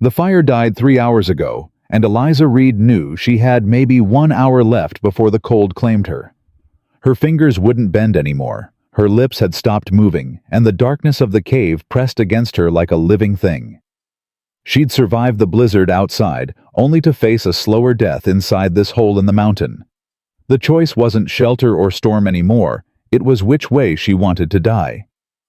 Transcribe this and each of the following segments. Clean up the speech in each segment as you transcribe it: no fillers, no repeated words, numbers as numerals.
The fire died 3 hours ago, and Eliza Reed knew she had maybe 1 hour left before the cold claimed her. Her fingers wouldn't bend anymore, her lips had stopped moving, and the darkness of the cave pressed against her like a living thing. She'd survived the blizzard outside, only to face a slower death inside this hole in the mountain. The choice wasn't shelter or storm anymore, it was which way she wanted to die.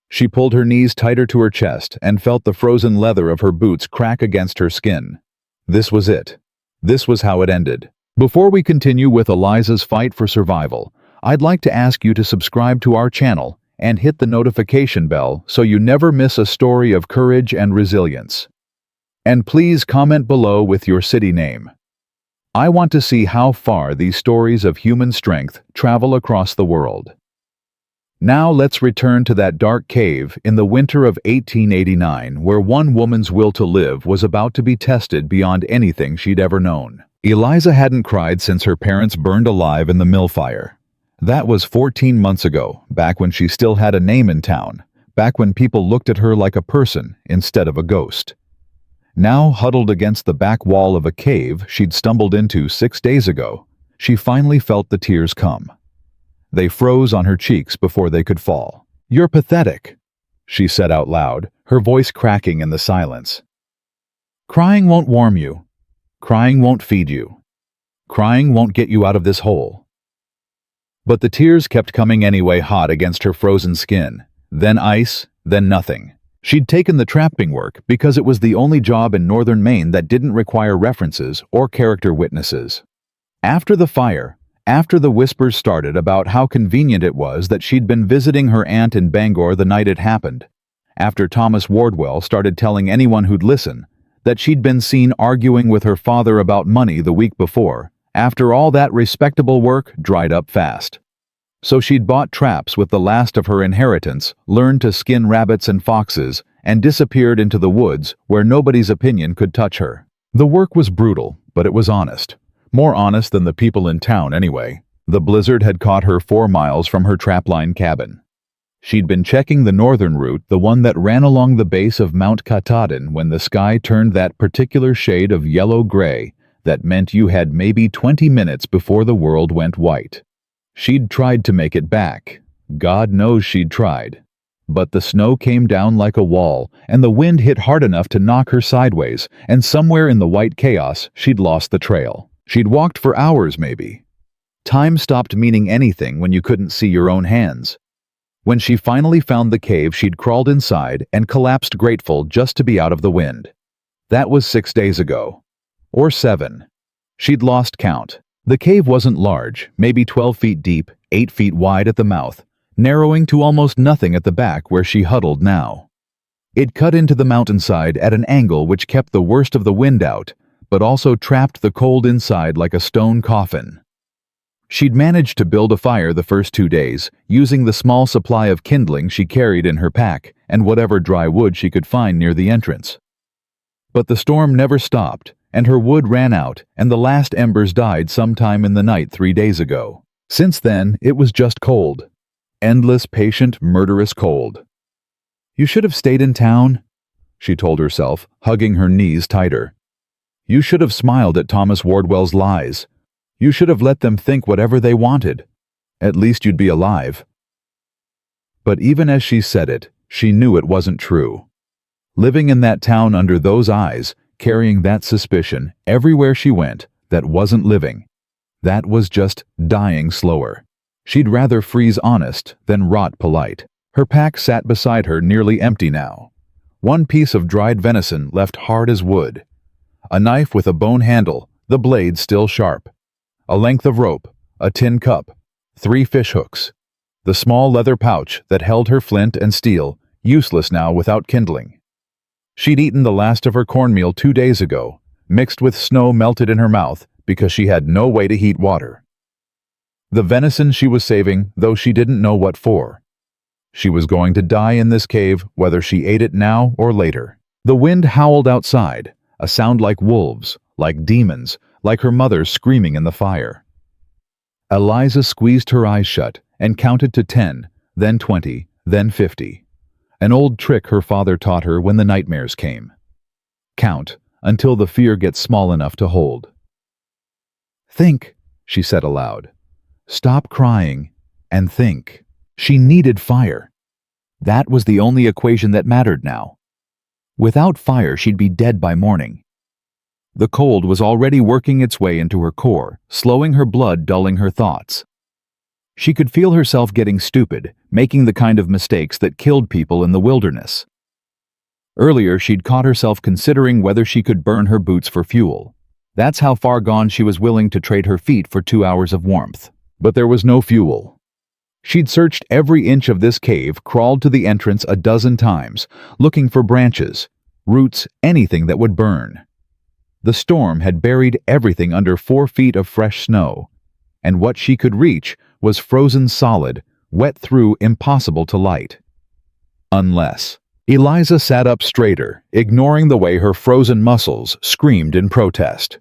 She pulled her knees tighter to her chest and felt the frozen leather of her boots crack against her skin. This was it. This was how it ended. Before we continue with Eliza's fight for survival, I'd like to ask you to subscribe to our channel and hit the notification bell so you never miss a story of courage and resilience. And please comment below with your city name. I want to see how far these stories of human strength travel across the world. Now let's return to that dark cave in the winter of 1889 where one woman's will to live was about to be tested beyond anything she'd ever known. Eliza hadn't cried since her parents burned alive in the mill fire. That was 14 months ago, back when she still had a name in town, back when people looked at her like a person instead of a ghost. Now, huddled against the back wall of a cave she'd stumbled into 6 days ago, she finally felt the tears come. They froze on her cheeks before they could fall. "You're pathetic," she said out loud, her voice cracking in the silence. "Crying won't warm you. Crying won't feed you. Crying won't get you out of this hole." But the tears kept coming anyway, hot against her frozen skin. Then ice, then nothing. She'd taken the trapping work because it was the only job in northern Maine that didn't require references or character witnesses. After the fire, after the whispers started about how convenient it was that she'd been visiting her aunt in Bangor the night it happened, after Thomas Wardwell started telling anyone who'd listen that she'd been seen arguing with her father about money the week before, after all that respectable work dried up fast. So she'd bought traps with the last of her inheritance, learned to skin rabbits and foxes, and disappeared into the woods where nobody's opinion could touch her. The work was brutal, but it was honest. More honest than the people in town anyway. The blizzard had caught her 4 miles from her trapline cabin. She'd been checking the northern route, the one that ran along the base of Mount Katahdin, when the sky turned that particular shade of yellow-gray that meant you had maybe 20 minutes before the world went white. She'd tried to make it back. God knows she'd tried. But the snow came down like a wall, and the wind hit hard enough to knock her sideways, and somewhere in the white chaos, she'd lost the trail. She'd walked for hours, maybe. Time stopped meaning anything when you couldn't see your own hands. When she finally found the cave, she'd crawled inside and collapsed grateful just to be out of the wind. That was 6 days ago. Or 7. She'd lost count. The cave wasn't large, maybe 12 feet deep, 8 feet wide at the mouth, narrowing to almost nothing at the back where she huddled now. It cut into the mountainside at an angle which kept the worst of the wind out, but also trapped the cold inside like a stone coffin. She'd managed to build a fire the first 2 days, using the small supply of kindling she carried in her pack and whatever dry wood she could find near the entrance. But the storm never stopped, and her wood ran out, and the last embers died sometime in the night 3 days ago. Since then, it was just cold. Endless, patient, murderous cold. "You should have stayed in town," she told herself, hugging her knees tighter. "You should have smiled at Thomas Wardwell's lies. You should have let them think whatever they wanted. At least you'd be alive." But even as she said it, she knew it wasn't true. Living in that town under those eyes, carrying that suspicion everywhere she went, that wasn't living. That was just dying slower. She'd rather freeze honest than rot polite. Her pack sat beside her, nearly empty now. One piece of dried venison left hard as wood. A knife with a bone handle, the blade still sharp. A length of rope, a tin cup, 3 fish hooks. The small leather pouch that held her flint and steel, useless now without kindling. She'd eaten the last of her cornmeal 2 days ago, mixed with snow melted in her mouth because she had no way to heat water. The venison she was saving, though she didn't know what for. She was going to die in this cave, whether she ate it now or later. The wind howled outside, a sound like wolves, like demons, like her mother screaming in the fire. Eliza squeezed her eyes shut and counted to 10, then 20, then 50. An old trick her father taught her when the nightmares came. Count until the fear gets small enough to hold. "Think," she said aloud. "Stop crying and think." She needed fire. That was the only equation that mattered now. Without fire, she'd be dead by morning. The cold was already working its way into her core, slowing her blood, dulling her thoughts. She could feel herself getting stupid, making the kind of mistakes that killed people in the wilderness. Earlier, she'd caught herself considering whether she could burn her boots for fuel. That's how far gone she was willing to trade her feet for 2 hours of warmth. But there was no fuel. She'd searched every inch of this cave, crawled to the entrance a dozen times, looking for branches, roots, anything that would burn. The storm had buried everything under 4 feet of fresh snow, and what she could reach was frozen solid, wet through, impossible to light. Unless... Eliza sat up straighter, ignoring the way her frozen muscles screamed in protest.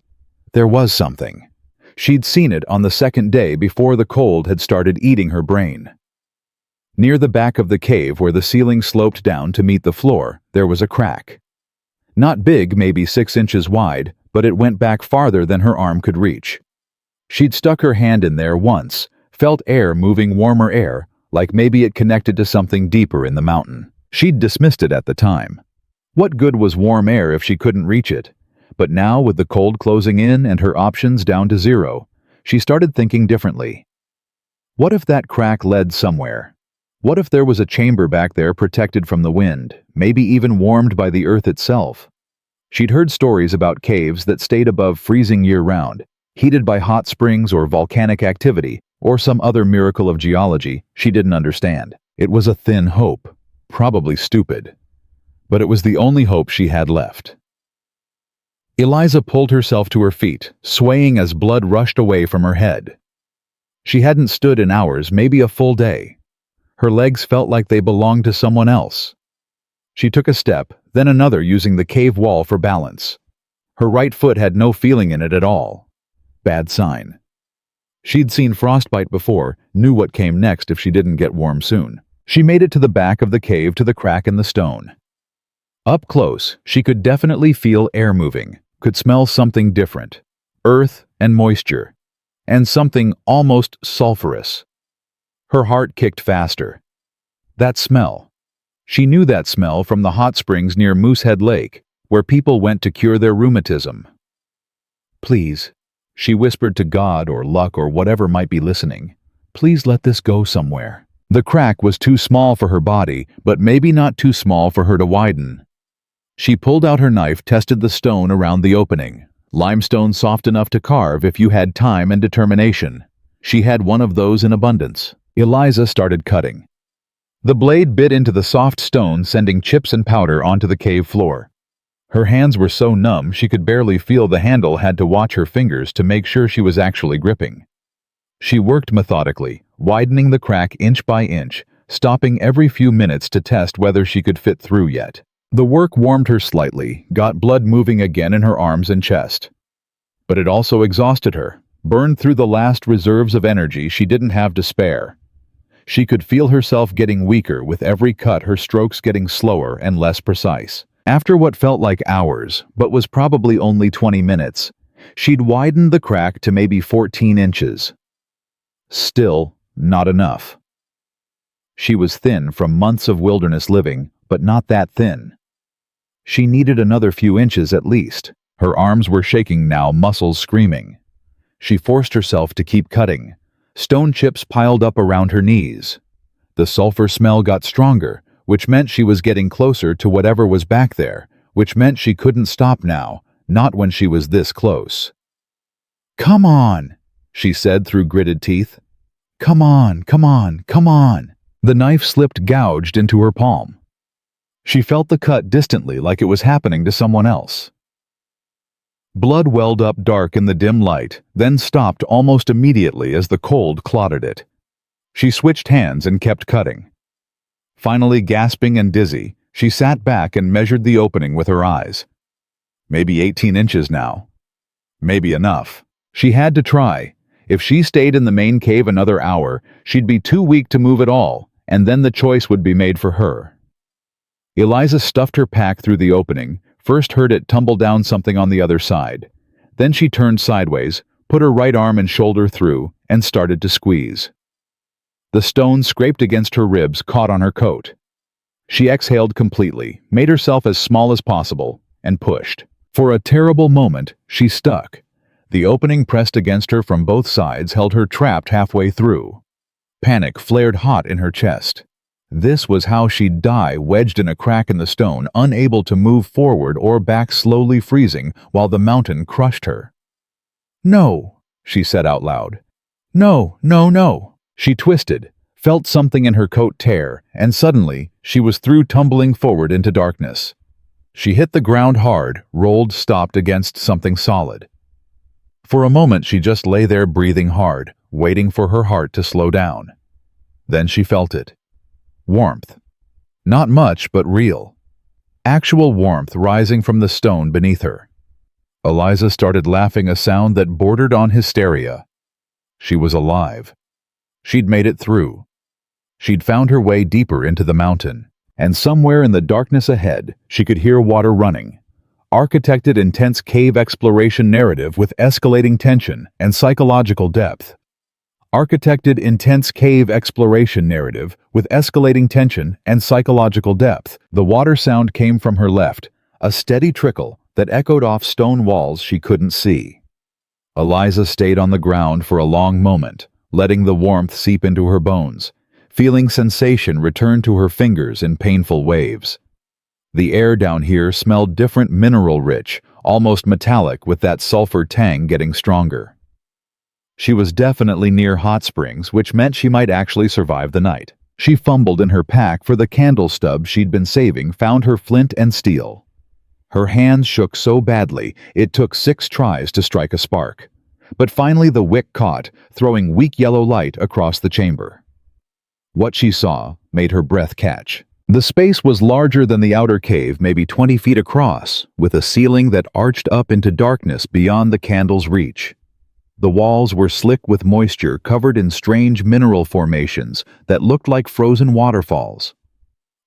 There was something. She'd seen it on the second day before the cold had started eating her brain. Near the back of the cave, where the ceiling sloped down to meet the floor, there was a crack. Not big, maybe 6 inches wide, but it went back farther than her arm could reach. She'd stuck her hand in there once, felt air moving, warmer air, like maybe it connected to something deeper in the mountain. She'd dismissed it at the time. What good was warm air if she couldn't reach it? But now, with the cold closing in and her options down to 0, she started thinking differently. What if that crack led somewhere? What if there was a chamber back there protected from the wind, maybe even warmed by the earth itself? She'd heard stories about caves that stayed above freezing year-round, heated by hot springs or volcanic activity, or some other miracle of geology she didn't understand. It was a thin hope, probably stupid, but it was the only hope she had left. Eliza pulled herself to her feet, swaying as blood rushed away from her head. She hadn't stood in hours, maybe a full day. Her legs felt like they belonged to someone else. She took a step, then another, using the cave wall for balance. Her right foot had no feeling in it at all. Bad sign. She'd seen frostbite before, knew what came next if she didn't get warm soon. She made it to the back of the cave, to the crack in the stone. Up close, she could definitely feel air moving, could smell something different, earth and moisture, and something almost sulfurous. Her heart kicked faster. That smell. She knew that smell from the hot springs near Moosehead Lake, where people went to cure their rheumatism. "Please," she whispered to God or luck or whatever might be listening, "please let this go somewhere." The crack was too small for her body, but maybe not too small for her to widen. She pulled out her knife, tested the stone around the opening. Limestone soft enough to carve if you had time and determination. She had one of those in abundance. Eliza started cutting. The blade bit into the soft stone, sending chips and powder onto the cave floor. Her hands were so numb she could barely feel the handle, had to watch her fingers to make sure she was actually gripping. She worked methodically, widening the crack inch by inch, stopping every few minutes to test whether she could fit through yet. The work warmed her slightly, got blood moving again in her arms and chest. But it also exhausted her, burned through the last reserves of energy she didn't have to spare. She could feel herself getting weaker with every cut, her strokes getting slower and less precise. After what felt like hours, but was probably only 20 minutes, she'd widened the crack to maybe 14 inches. Still not enough. She was thin from months of wilderness living, but not that thin. She needed another few inches at least. Her arms were shaking now, muscles screaming. She forced herself to keep cutting. Stone chips piled up around her knees. The sulfur smell got stronger, which meant she was getting closer to whatever was back there, which meant she couldn't stop now, not when she was this close. "Come on," she said through gritted teeth. "Come on, come on, come on." The knife slipped, gouged into her palm. She felt the cut distantly, like it was happening to someone else. Blood welled up dark in the dim light, then stopped almost immediately as the cold clotted it. She switched hands and kept cutting. Finally, gasping and dizzy, she sat back and measured the opening with her eyes. Maybe 18 inches now. Maybe enough. She had to try. If she stayed in the main cave another hour, she'd be too weak to move at all, and then the choice would be made for her. Eliza stuffed her pack through the opening, First heard it tumble down something on the other side. Then she turned sideways, put her right arm and shoulder through, and started to squeeze. The stone scraped against her ribs, caught on her coat. She exhaled completely, made herself as small as possible, and pushed. For a terrible moment, she stuck. The opening pressed against her from both sides held her trapped halfway through. Panic flared hot in her chest. This was how she'd die, wedged in a crack in the stone, unable to move forward or back, slowly freezing while the mountain crushed her. "No," she said out loud. "No, no, no." She twisted, felt something in her coat tear, and suddenly she was through, tumbling forward into darkness. She hit the ground hard, rolled, stopped against something solid. For a moment she just lay there, breathing hard, waiting for her heart to slow down. Then she felt it. Warmth. Not much, but real. Actual warmth rising from the stone beneath her. Eliza started laughing, a sound that bordered on hysteria. She was alive. She'd made it through. She'd found her way deeper into the mountain, and somewhere in the darkness ahead, she could hear water running. Architected intense cave exploration narrative with escalating tension and psychological depth. Architected intense cave exploration narrative with escalating tension and psychological depth. The water sound came from her left, a steady trickle that echoed off stone walls she couldn't see. Eliza stayed on the ground for a long moment, letting the warmth seep into her bones, feeling sensation return to her fingers in painful waves. The air down here smelled different, mineral-rich, almost metallic, with that sulfur tang getting stronger. She was definitely near hot springs, which meant she might actually survive the night. She fumbled in her pack for the candle stub she'd been saving, found her flint and steel. Her hands shook so badly it took 6 tries to strike a spark. But finally the wick caught, throwing weak yellow light across the chamber. What she saw made her breath catch. The space was larger than the outer cave, maybe 20 feet across, with a ceiling that arched up into darkness beyond the candle's reach. The walls were slick with moisture, covered in strange mineral formations that looked like frozen waterfalls.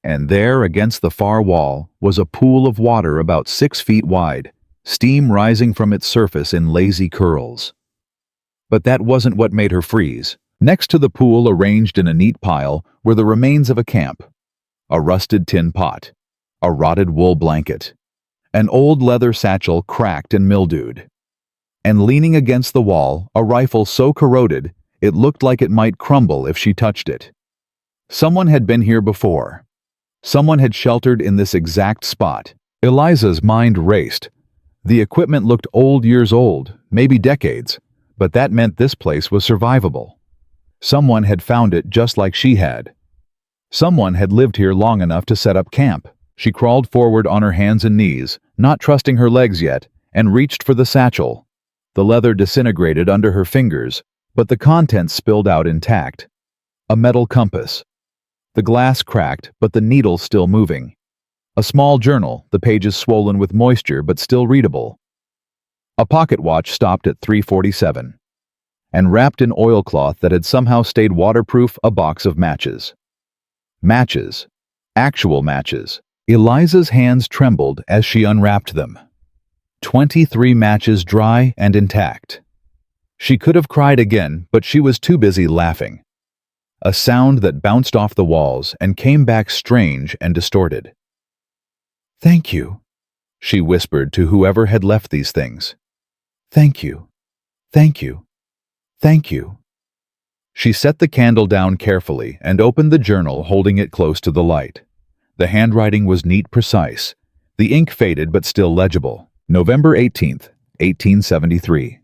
And there, against the far wall, was a pool of water about 6 feet wide, steam rising from its surface in lazy curls. But that wasn't what made her freeze. Next to the pool, arranged in a neat pile, were the remains of a camp. A rusted tin pot, a rotted wool blanket, an old leather satchel cracked and mildewed. And leaning against the wall, a rifle so corroded it looked like it might crumble if she touched it. Someone had been here before. Someone had sheltered in this exact spot. Eliza's mind raced. The equipment looked old, years old, maybe decades, but that meant this place was survivable. Someone had found it just like she had. Someone had lived here long enough to set up camp. She crawled forward on her hands and knees, not trusting her legs yet, and reached for the satchel. The leather disintegrated under her fingers, but the contents spilled out intact. A metal compass. The glass cracked, but the needle still moving. A small journal, the pages swollen with moisture but still readable. A pocket watch stopped at 3:47. And wrapped in oilcloth that had somehow stayed waterproof, a box of matches. Matches. Actual matches. Eliza's hands trembled as she unwrapped them. 23 matches, dry and intact. She could have cried again, but she was too busy laughing. A sound that bounced off the walls and came back strange and distorted. "Thank you," she whispered to whoever had left these things. "Thank you. Thank you. Thank you." She set the candle down carefully and opened the journal, holding it close to the light. The handwriting was neat, precise. The ink faded but still legible. November 18th, 1873.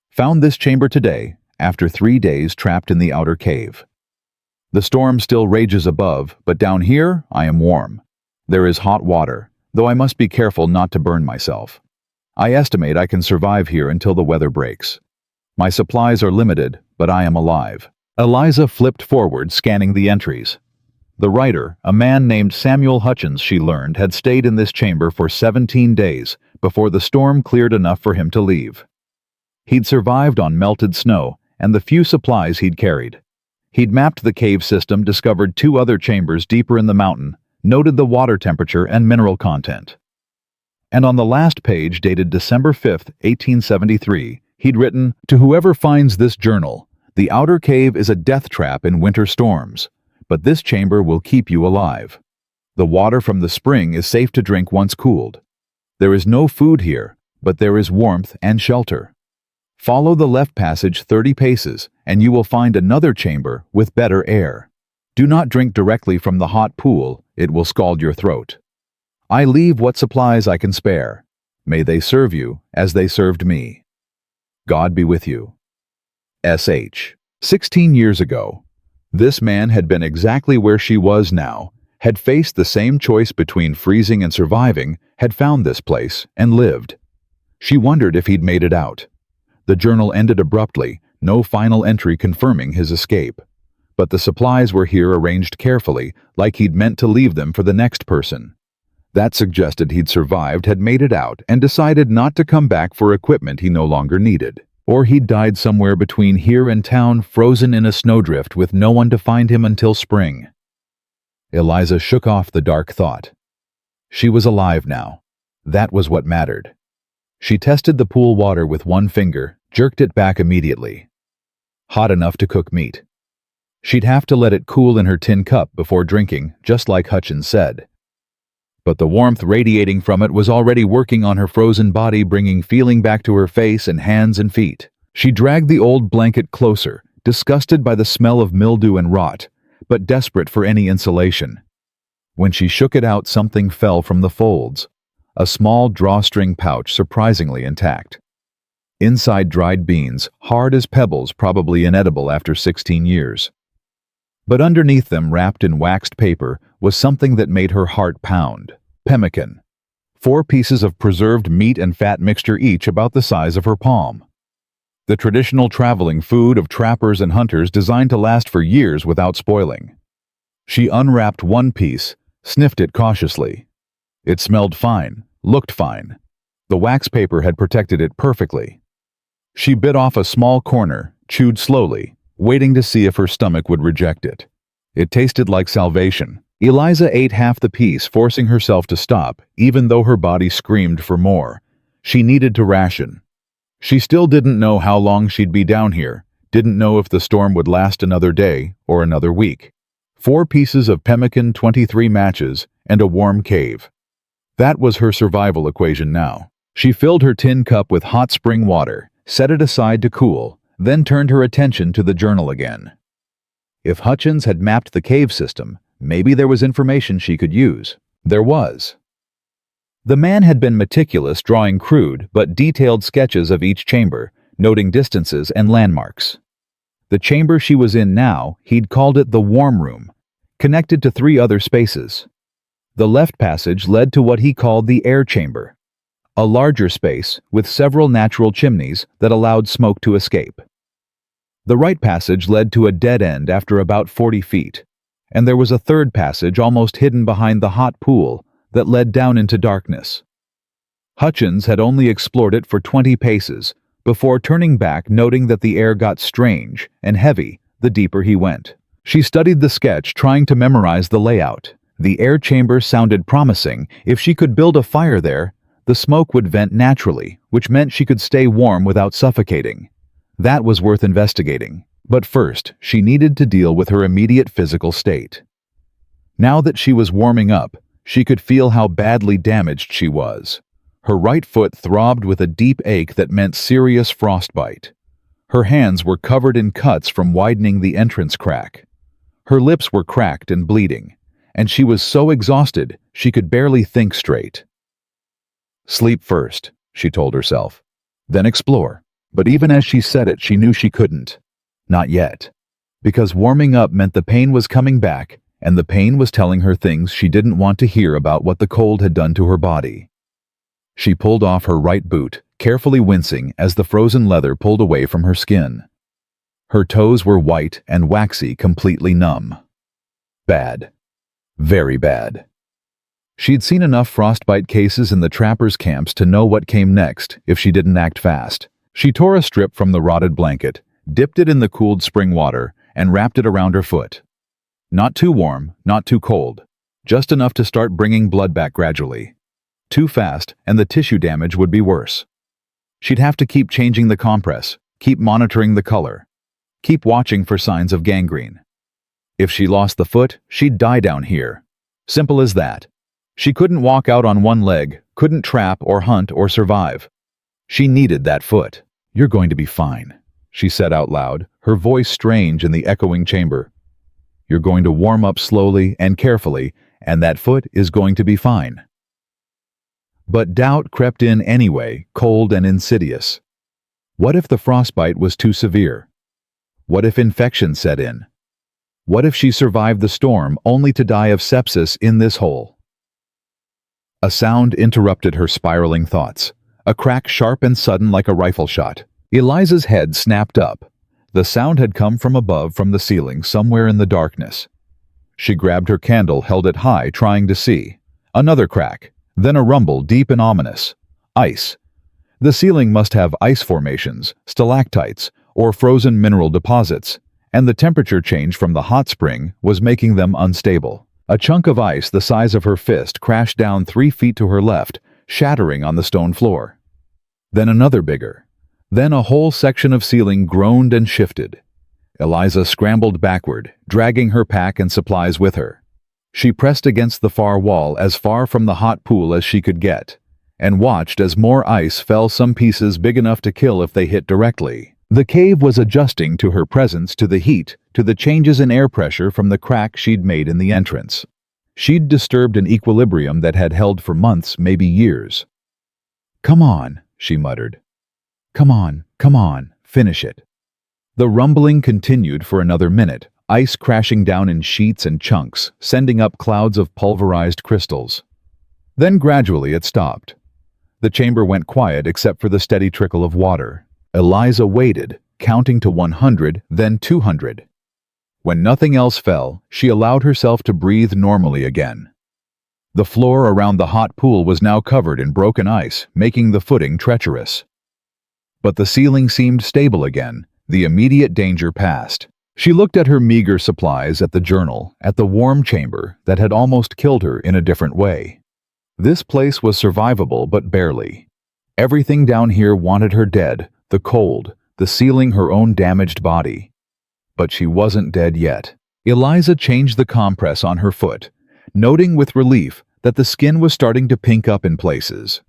Found this chamber today, after 3 days trapped in the outer cave. The storm still rages above, but down here I am warm. There is hot water, though I must be careful not to burn myself. I estimate I can survive here until the weather breaks. My supplies are limited, but I am alive. Eliza flipped forward, scanning the entries. The writer, a man named Samuel Hutchins, she learned, had stayed in this chamber for 17 days before the storm cleared enough for him to leave. He'd survived on melted snow and the few supplies he'd carried. He'd mapped the cave system, discovered 2 other chambers deeper in the mountain, noted the water temperature and mineral content. And on the last page, dated December 5th, 1873, he'd written, "To whoever finds this journal, the outer cave is a death trap in winter storms, but this chamber will keep you alive. The water from the spring is safe to drink once cooled. There is no food here, but there is warmth and shelter. Follow the left passage 30 paces, and you will find another chamber with better air. Do not drink directly from the hot pool, it will scald your throat. I leave what supplies I can spare. May they serve you as they served me. God be with you. S.H." 16 years ago, this man had been exactly where she was now, had faced the same choice between freezing and surviving, had found this place, and lived. She wondered if he'd made it out. The journal ended abruptly, no final entry confirming his escape. But the supplies were here arranged carefully, like he'd meant to leave them for the next person. That suggested he'd survived, had made it out, and decided not to come back for equipment he no longer needed. Or he'd died somewhere between here and town, frozen in a snowdrift with no one to find him until spring. Eliza shook off the dark thought. She was alive now. That was what mattered. She tested the pool water with one finger, jerked it back immediately. Hot enough to cook meat. She'd have to let it cool in her tin cup before drinking, just like Hutchins said. But the warmth radiating from it was already working on her frozen body, bringing feeling back to her face and hands and feet. She dragged the old blanket closer, disgusted by the smell of mildew and rot, but desperate for any insulation. When she shook it out, something fell from the folds. A small drawstring pouch, surprisingly intact. Inside, dried beans, hard as pebbles, probably inedible after 16 years. But underneath them, wrapped in waxed paper, was something that made her heart pound. Pemmican. 4 pieces of preserved meat and fat mixture, each about the size of her palm. The traditional traveling food of trappers and hunters, designed to last for years without spoiling. She unwrapped one piece, sniffed it cautiously. It smelled fine, looked fine. The wax paper had protected it perfectly. She bit off a small corner, chewed slowly, waiting to see if her stomach would reject it. It tasted like salvation. Eliza ate half the piece, forcing herself to stop, even though her body screamed for more. She needed to ration. She still didn't know how long she'd be down here, didn't know if the storm would last another day or another week. 4 pieces of pemmican, 23 matches, and a warm cave. That was her survival equation now. She filled her tin cup with hot spring water, set it aside to cool, then turned her attention to the journal again. If Hutchins had mapped the cave system, maybe there was information she could use. There was. The man had been meticulous, drawing crude but detailed sketches of each chamber, noting distances and landmarks. The chamber she was in now, he'd called it the warm room, connected to 3 other spaces. The left passage led to what he called the air chamber, a larger space with several natural chimneys that allowed smoke to escape. The right passage led to a dead end after about 40 feet, and there was a third passage almost hidden behind the hot pool that led down into darkness. Hutchins had only explored it for 20 paces before turning back, noting that the air got strange and heavy the deeper he went. She studied the sketch, trying to memorize the layout. The air chamber sounded promising. If she could build a fire there, the smoke would vent naturally, which meant she could stay warm without suffocating. That was worth investigating. But first, she needed to deal with her immediate physical state. Now that she was warming up, she could feel how badly damaged she was. Her right foot throbbed with a deep ache that meant serious frostbite. Her hands were covered in cuts from widening the entrance crack. Her lips were cracked and bleeding, and she was so exhausted she could barely think straight. Sleep first, she told herself, then explore. But even as she said it, she knew she couldn't. Not yet. Because warming up meant the pain was coming back, and the pain was telling her things she didn't want to hear about what the cold had done to her body. She pulled off her right boot, carefully wincing as the frozen leather pulled away from her skin. Her toes were white and waxy, completely numb. Bad. Very bad. She'd seen enough frostbite cases in the trappers' camps to know what came next if she didn't act fast. She tore a strip from the rotted blanket, dipped it in the cooled spring water, and wrapped it around her foot. Not too warm, not too cold, just enough to start bringing blood back gradually. Too fast, and the tissue damage would be worse. She'd have to keep changing the compress, keep monitoring the color, keep watching for signs of gangrene. If she lost the foot, she'd die down here. Simple as that. She couldn't walk out on one leg, couldn't trap or hunt or survive. She needed that foot. "You're going to be fine," she said out loud, her voice strange in the echoing chamber. "You're going to warm up slowly and carefully, and that foot is going to be fine." But doubt crept in anyway, cold and insidious. What if the frostbite was too severe? What if infection set in? What if she survived the storm only to die of sepsis in this hole? A sound interrupted her spiraling thoughts, a crack sharp and sudden like a rifle shot. Eliza's head snapped up. The sound had come from above, from the ceiling, somewhere in the darkness. She grabbed her candle, held it high, trying to see. Another crack, then a rumble, deep and ominous. Ice. The ceiling must have ice formations, stalactites, or frozen mineral deposits, and the temperature change from the hot spring was making them unstable. A chunk of ice the size of her fist crashed down 3 feet to her left, shattering on the stone floor. Then another bigger. Then a whole section of ceiling groaned and shifted. Eliza scrambled backward, dragging her pack and supplies with her. She pressed against the far wall, as far from the hot pool as she could get, and watched as more ice fell, some pieces big enough to kill if they hit directly. The cave was adjusting to her presence, to the heat, to the changes in air pressure from the crack she'd made in the entrance. She'd disturbed an equilibrium that had held for months, maybe years. "Come on," she muttered. Come on, finish it." The rumbling continued for another minute, ice crashing down in sheets and chunks, sending up clouds of pulverized crystals. Then gradually it stopped. The chamber went quiet except for the steady trickle of water. Eliza waited, counting to 100, then 200. When nothing else fell, she allowed herself to breathe normally again. The floor around the hot pool was now covered in broken ice, making the footing treacherous. But the ceiling seemed stable again. The immediate danger passed. She looked at her meager supplies, at the journal, at the warm chamber that had almost killed her in a different way. This place was survivable, but barely. Everything down here wanted her dead, the cold, the ceiling, her own damaged body. But she wasn't dead yet. Eliza changed the compress on her foot, noting with relief that the skin was starting to pink up in places.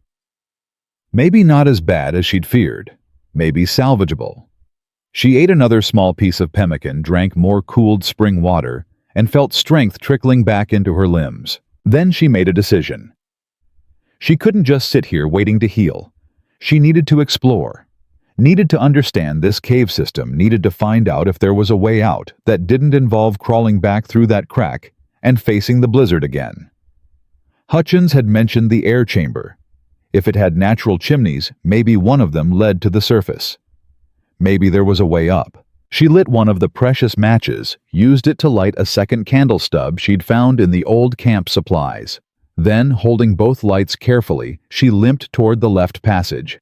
Maybe not as bad as she'd feared. Maybe salvageable. She ate another small piece of pemmican, drank more cooled spring water, and felt strength trickling back into her limbs. Then she made a decision. She couldn't just sit here waiting to heal. She needed to explore. Needed to understand this cave system, needed to find out if there was a way out that didn't involve crawling back through that crack and facing the blizzard again. Hutchins had mentioned the air chamber. If it had natural chimneys, maybe one of them led to the surface. Maybe there was a way up. She lit one of the precious matches, used it to light a second candle stub she'd found in the old camp supplies. Then, holding both lights carefully, she limped toward the left passage.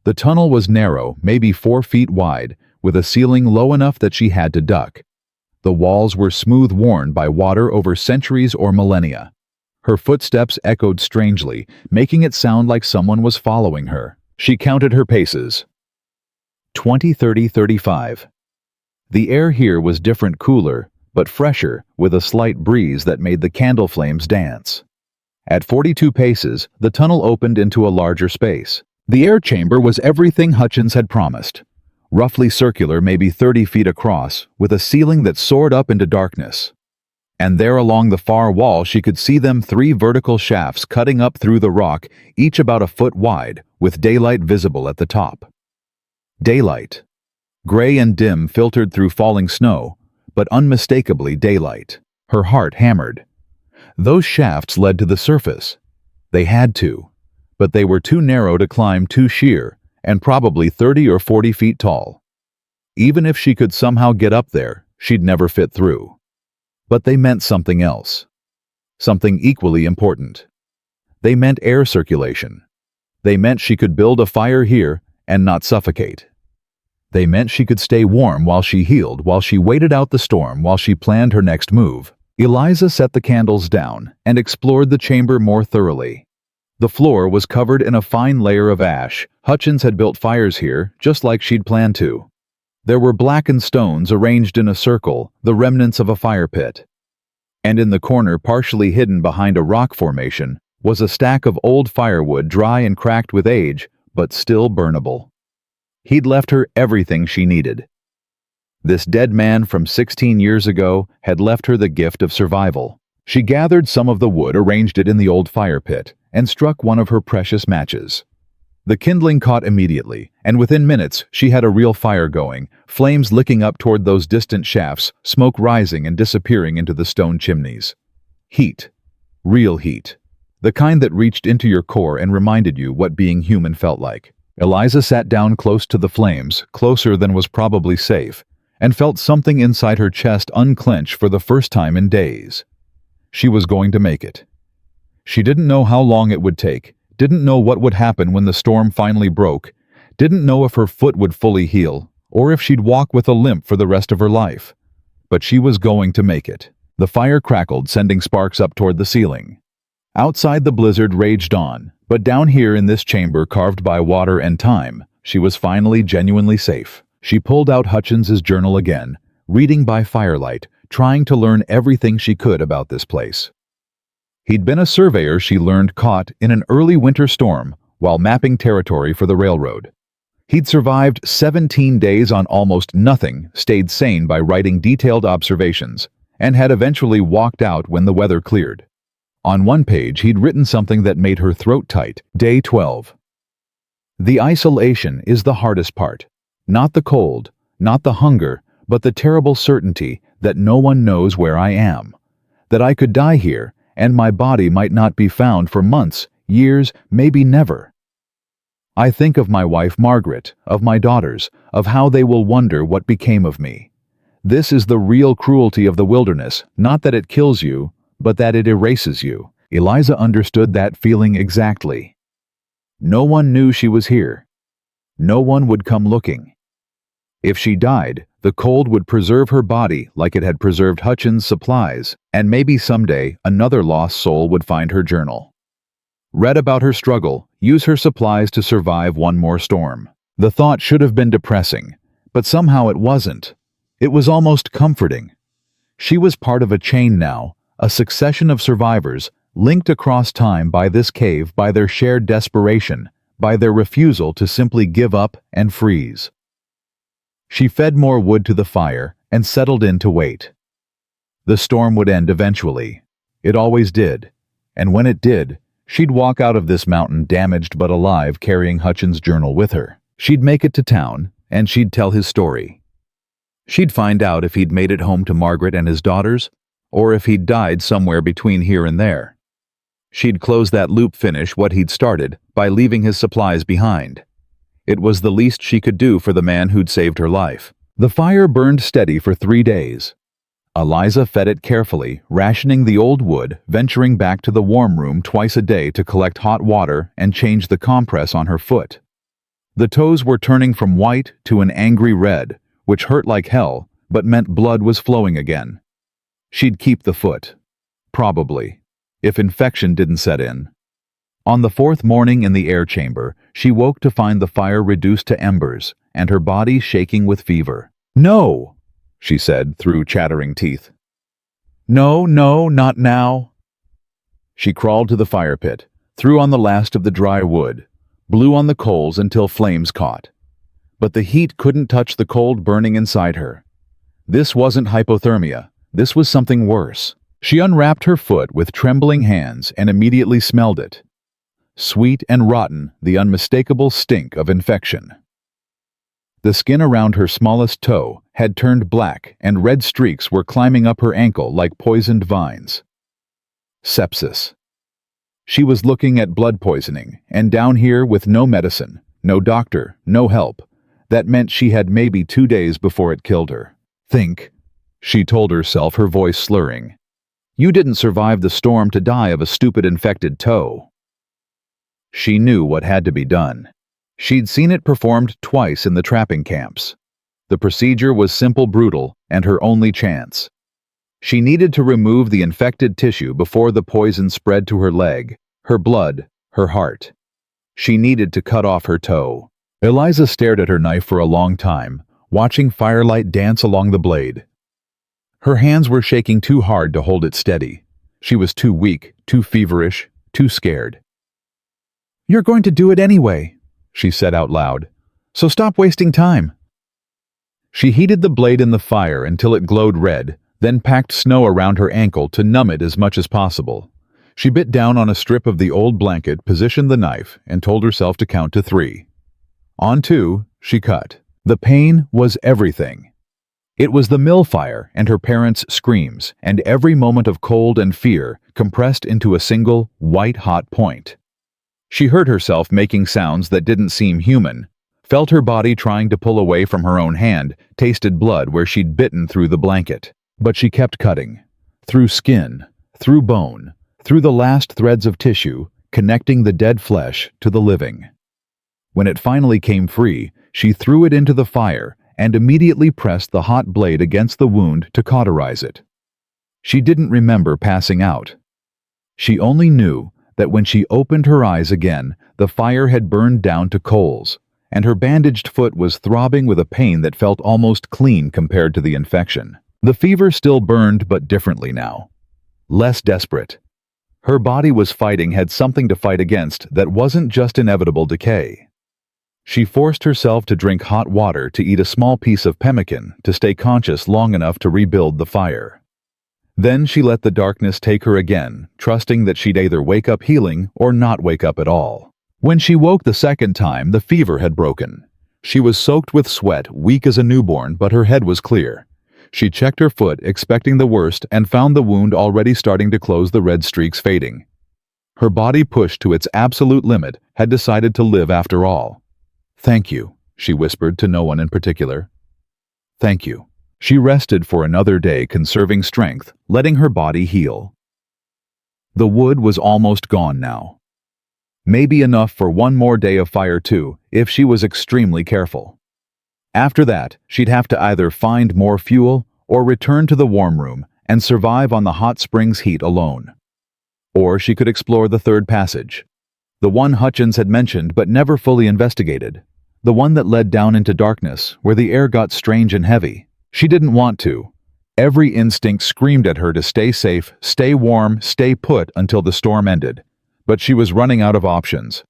The tunnel was narrow, maybe 4 feet wide, with a ceiling low enough that she had to duck. The walls were smooth, worn by water over centuries or millennia. Her footsteps echoed strangely, making it sound like someone was following her. She counted her paces. 20, 30, 35. The air here was different, cooler, but fresher, with a slight breeze that made the candle flames dance. At 42 paces, the tunnel opened into a larger space. The air chamber was everything Hutchins had promised. Roughly circular, maybe 30 feet across, with a ceiling that soared up into darkness. And there along the far wall she could see them 3 vertical shafts cutting up through the rock, each about a foot wide, with daylight visible at the top. Daylight. Gray and dim, filtered through falling snow, but unmistakably daylight. Her heart hammered. Those shafts led to the surface. They had to, but they were too narrow to climb, too sheer, and probably 30 or 40 feet tall. Even if she could somehow get up there, she'd never fit through. But they meant something else. Something equally important. They meant air circulation. They meant she could build a fire here and not suffocate. They meant she could stay warm while she healed, while she waited out the storm, while she planned her next move. Eliza set the candles down and explored the chamber more thoroughly. The floor was covered in a fine layer of ash. Hutchins had built fires here, just like she'd planned to. There were blackened stones arranged in a circle, the remnants of a fire pit. And in the corner, partially hidden behind a rock formation, was a stack of old firewood, dry and cracked with age, but still burnable. He'd left her everything she needed. This dead man from 16 years ago had left her the gift of survival. She gathered some of the wood, arranged it in the old fire pit, and struck one of her precious matches. The kindling caught immediately, and within minutes she had a real fire going, flames licking up toward those distant shafts, smoke rising and disappearing into the stone chimneys. Heat. Real heat. The kind that reached into your core and reminded you what being human felt like. Eliza sat down close to the flames, closer than was probably safe, and felt something inside her chest unclench for the first time in days. She was going to make it. She didn't know how long it would take, didn't know what would happen when the storm finally broke, didn't know if her foot would fully heal, or if she'd walk with a limp for the rest of her life. But she was going to make it. The fire crackled, sending sparks up toward the ceiling. Outside, the blizzard raged on, but down here in this chamber carved by water and time, she was finally genuinely safe. She pulled out Hutchins's journal again, reading by firelight, trying to learn everything she could about this place. He'd been a surveyor, she learned, caught in an early winter storm while mapping territory for the railroad. He'd survived 17 days on almost nothing, stayed sane by writing detailed observations, and had eventually walked out when the weather cleared. On one page, he'd written something that made her throat tight. Day 12. The isolation is the hardest part. Not the cold, not the hunger, but the terrible certainty that no one knows where I am. That I could die here, and my body might not be found for months, years, maybe never. I think of my wife Margaret, of my daughters, of how they will wonder what became of me. This is the real cruelty of the wilderness, not that it kills you, but that it erases you. Eliza understood that feeling exactly. No one knew she was here. No one would come looking. If she died, the cold would preserve her body like it had preserved Hutchins' supplies, and maybe someday another lost soul would find her journal. Read about her struggle, use her supplies to survive one more storm. The thought should have been depressing, but somehow it wasn't. It was almost comforting. She was part of a chain now, a succession of survivors, linked across time by this cave, by their shared desperation, by their refusal to simply give up and freeze. She fed more wood to the fire and settled in to wait. The storm would end eventually. It always did. And when it did, she'd walk out of this mountain damaged but alive, carrying Hutchins' journal with her. She'd make it to town, and she'd tell his story. She'd find out if he'd made it home to Margaret and his daughters, or if he'd died somewhere between here and there. She'd close that loop, finish what he'd started, by leaving his supplies behind. It was the least she could do for the man who'd saved her life. The fire burned steady for 3 days. Eliza fed it carefully, rationing the old wood, venturing back to the warm room twice a day to collect hot water and change the compress on her foot. The toes were turning from white to an angry red, which hurt like hell, but meant blood was flowing again. She'd keep the foot. Probably. If infection didn't set in. On the 4th morning in the air chamber, she woke to find the fire reduced to embers, and her body shaking with fever. "No!" she said through chattering teeth. "No, no, not now." She crawled to the fire pit, threw on the last of the dry wood, blew on the coals until flames caught. But the heat couldn't touch the cold burning inside her. This wasn't hypothermia. This was something worse. She unwrapped her foot with trembling hands and immediately smelled it. Sweet and rotten, the unmistakable stink of infection. The skin around her smallest toe had turned black, and red streaks were climbing up her ankle like poisoned vines. Sepsis. She was looking at blood poisoning, and down here with no medicine, no doctor, no help. That meant she had maybe 2 days before it killed her. "Think," she told herself, her voice slurring. "You didn't survive the storm to die of a stupid infected toe." She knew what had to be done. She'd seen it performed twice in the trapping camps. The procedure was simple, brutal, and her only chance. She needed to remove the infected tissue before the poison spread to her leg, her blood, her heart. She needed to cut off her toe. Eliza stared at her knife for a long time, watching firelight dance along the blade. Her hands were shaking too hard to hold it steady. She was too weak, too feverish, too scared. "You're going to do it anyway," she said out loud. "So stop wasting time." She heated the blade in the fire until it glowed red, then packed snow around her ankle to numb it as much as possible. She bit down on a strip of the old blanket, positioned the knife, and told herself to count to 3. On 2, she cut. The pain was everything. It was the mill fire and her parents' screams, and every moment of cold and fear compressed into a single, white-hot point. She heard herself making sounds that didn't seem human, felt her body trying to pull away from her own hand, tasted blood where she'd bitten through the blanket. But she kept cutting. Through skin, through bone, through the last threads of tissue, connecting the dead flesh to the living. When it finally came free, she threw it into the fire and immediately pressed the hot blade against the wound to cauterize it. She didn't remember passing out. She only knew that when she opened her eyes again, the fire had burned down to coals, and her bandaged foot was throbbing with a pain that felt almost clean compared to the infection. The fever still burned, but differently now. Less desperate. Her body was fighting, had something to fight against that wasn't just inevitable decay. She forced herself to drink hot water, to eat a small piece of pemmican, to stay conscious long enough to rebuild the fire. Then she let the darkness take her again, trusting that she'd either wake up healing or not wake up at all. When she woke the second time, the fever had broken. She was soaked with sweat, weak as a newborn, but her head was clear. She checked her foot, expecting the worst, and found the wound already starting to close, the red streaks fading. Her body, pushed to its absolute limit, had decided to live after all. "Thank you," she whispered to no one in particular. "Thank you." She rested for another day, conserving strength, letting her body heal. The wood was almost gone now. Maybe enough for one more day of fire too, if she was extremely careful. After that, she'd have to either find more fuel or return to the warm room and survive on the hot springs' heat alone. Or she could explore the third passage, the one Hutchins had mentioned but never fully investigated, the one that led down into darkness where the air got strange and heavy. She didn't want to. Every instinct screamed at her to stay safe, stay warm, stay put until the storm ended. But she was running out of options.